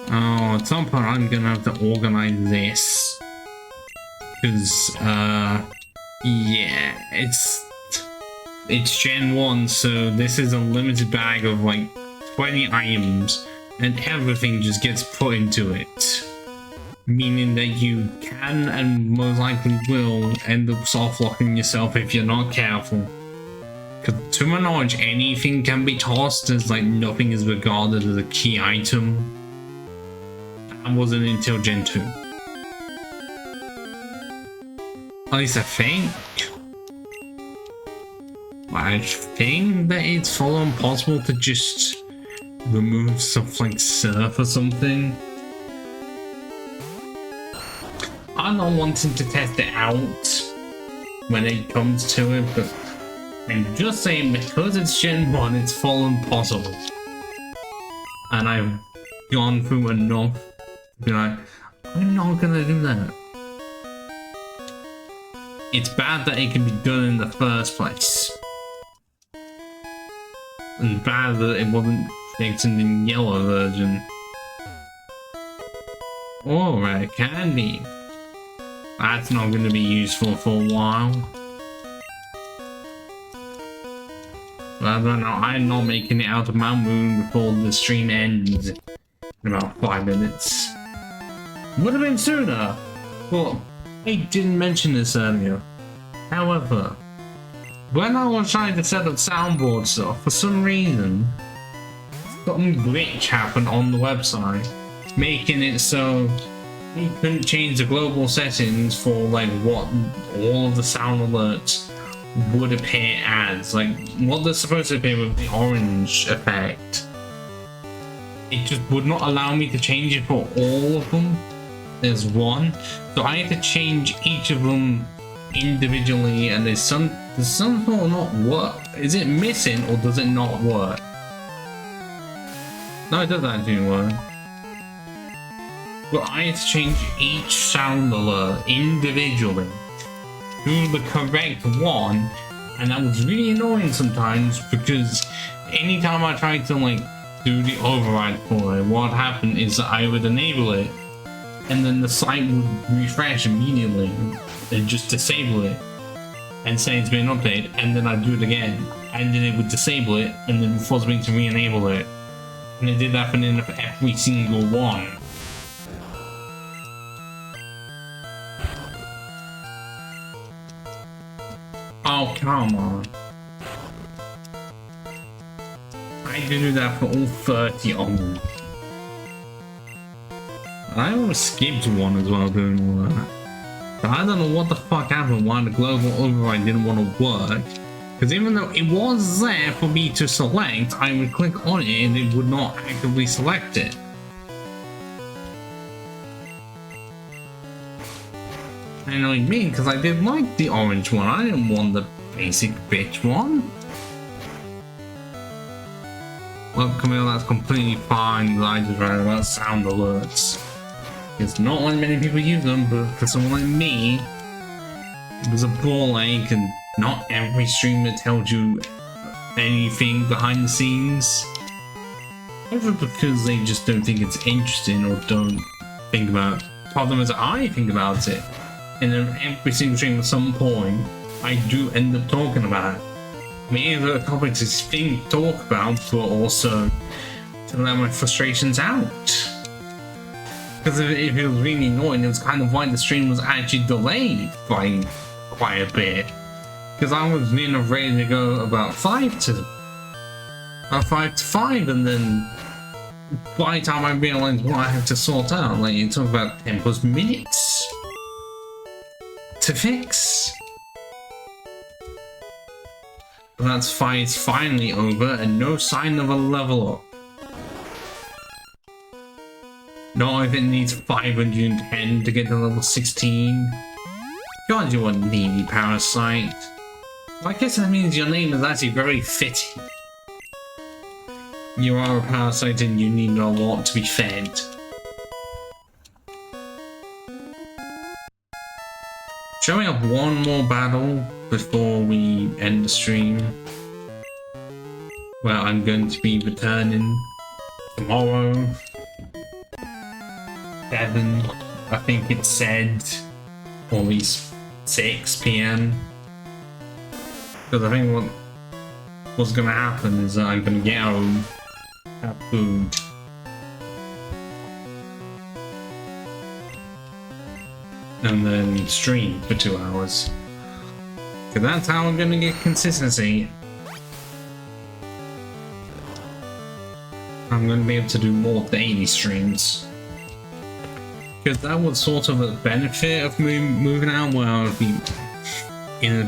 Speaker 1: Oh, at some point I'm gonna have to organize this. Because, yeah, it's Gen 1, so this is a limited bag of like 20 items. And everything just gets put into it, meaning that you can and most likely will end up soft locking yourself if you're not careful. Because to my knowledge, anything can be tossed as like nothing is regarded as a key item. That wasn't until Gen 2. At least I think. I think that it's full on possible to just remove stuff like surf or something. I'm not wanting to test it out when it comes to it, but I'm just saying because it's Gen 1, it's full on possible. And I've gone through enough to be like, I'm not gonna do that. It's bad that it can be done in the first place. And bad that it wasn't fixed in the yellow version. Or a candy. That's not going to be useful for a while. But I don't know, I'm not making it out of my moon before the stream ends in about 5 minutes. Would have been sooner. Well, I didn't mention this earlier. However, when I was trying to set up soundboard stuff, for some reason, some glitch happened on the website, making it so you couldn't change the global settings for like what all of the sound alerts would appear as. Like what they're supposed to appear with the orange effect. It just would not allow me to change it for all of them as one. So I had to change each of them individually, and there's some sort of not work. Is it missing or does it not work? No, it does actually work. But I had to change each sound alert individually to the correct one, And that was really annoying sometimes, because anytime I tried to like do the override for it, what happened is that I would enable it, and then the site would refresh immediately and just disable it and say it's been updated, and then I'd do it again, and then it would disable it and then force me to re-enable it, and it did happen in every single one. Oh, come on. I had to do that for all 30 of them. I almost skipped one as well doing all that. But I don't know what the fuck happened, why the global override didn't want to work. Because even though it was there for me to select, I would click on it and it would not actively select it. It annoyed me because I did like the orange one, I didn't want the basic bitch one. Well, Camille, that's completely fine that I just read about sound alerts. It's not like many people use them, but for someone like me, it was a ball ache, and not every streamer tells you anything behind the scenes. Either because they just don't think it's interesting or don't think about problems that I think about it. And then every single stream at some point, I do end up talking about it. I mean, either a topic to talk about, but also to let my frustrations out. Because if it was really annoying, it was kind of why the stream was actually delayed by quite a bit. Because I was near enough ready to go about 5 to 5, and then by the time I realized what I had to sort out, like it took about 10 plus minutes to fix. But that's fine, it's finally over, and no sign of a level up. Not if it needs 510 to get to level 16. God, you a needy parasite. Well, I guess that means your name is actually very fitting. You are a parasite and you need a lot to be fed. Shall we have one more battle before we end the stream? Well, I'm going to be returning tomorrow. 7, I think it said, or at least 6 PM. Because I think what's going to happen is that I'm going to get home, have food, and then stream for 2 hours. Because that's how I'm going to get consistency. I'm going to be able to do more daily streams. Because that was sort of a benefit of me moving out, where I would be in a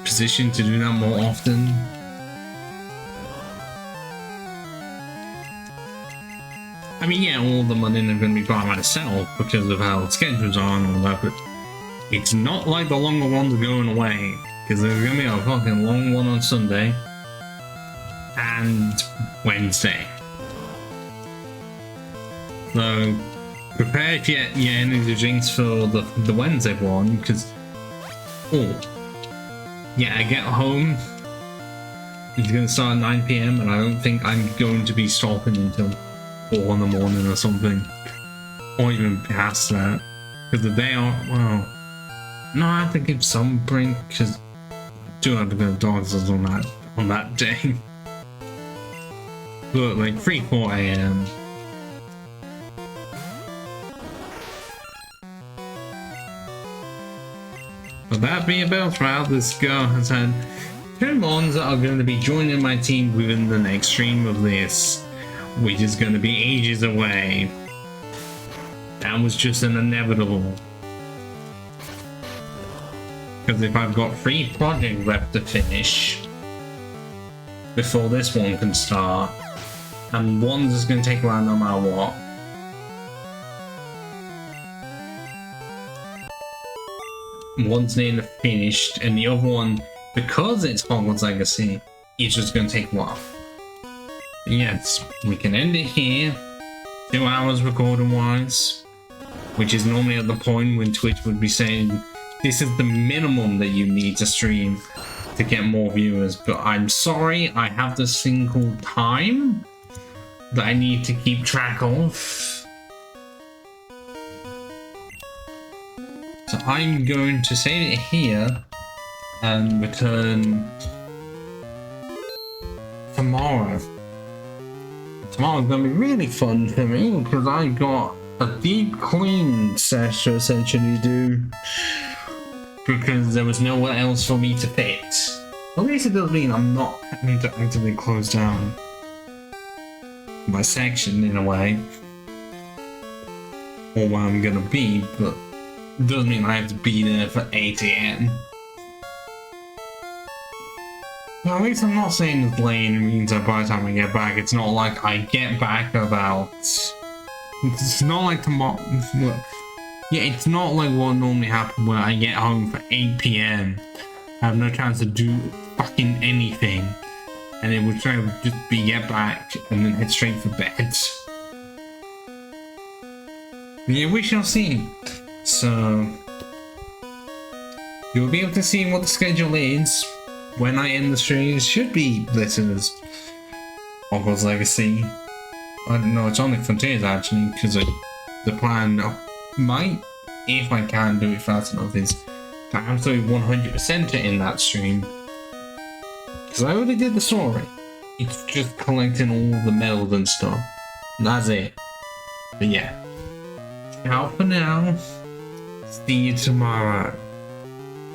Speaker 1: position to do that more often. I mean, yeah, all the money are going to be by myself because of how the schedules are and all that, but it's not like the longer ones are going away, because there's going to be a fucking long one on Sunday and Wednesday. So prepare if your energy drinks for the Wednesday one, because yeah, I get home, it's going to start at 9 PM, and I don't think I'm going to be stopping until 4 in the morning or something, or even past that, because the day off, well, no, I have to give some break, because I do have to go to doctors on that day, but like 3-4 AM. But that being a bellsprout, this girl has had 2 mons that are going to be joining my team within the next stream of this, which is going to be ages away. That was just an inevitable. Because if I've got 3 projects left to finish before this one can start, and one's is going to take a while no matter what. One's nearly finished, and the other one, because it's Hogwarts Legacy, it's just going to take a while. Yes, we can end it here. 2 hours recording wise, which is normally at the point when Twitch would be saying this is the minimum that you need to stream to get more viewers, but I'm sorry, I have the single time that I need to keep track of. So I'm going to save it here and return tomorrow. Tomorrow's going to be really fun for me because I got a deep clean session essentially do because there was nowhere else for me to fit. At least it doesn't mean I'm not having to actively close down my section in a way, or where I'm gonna be, but it doesn't mean I have to be there for 8 AM. Well, at least I'm not saying it's late, it means that by the time I get back, it's not like I get back about... It's not like tomorrow... Yeah, it's not like what normally happens where I get home for 8 PM. I have no chance to do fucking anything. And it would try to just be get back and then head straight for bed. Yeah, we shall see. So... You'll be able to see what the schedule is when I end the stream. It should be listeners. Hogwarts Legacy. I don't know, it's only Frontiers actually, because the plan might, if I can do it fast enough, is to absolutely 100% it in that stream. Because I already did the story. It's just collecting all the medals and stuff. And that's it. But yeah. Ciao for now. See you tomorrow.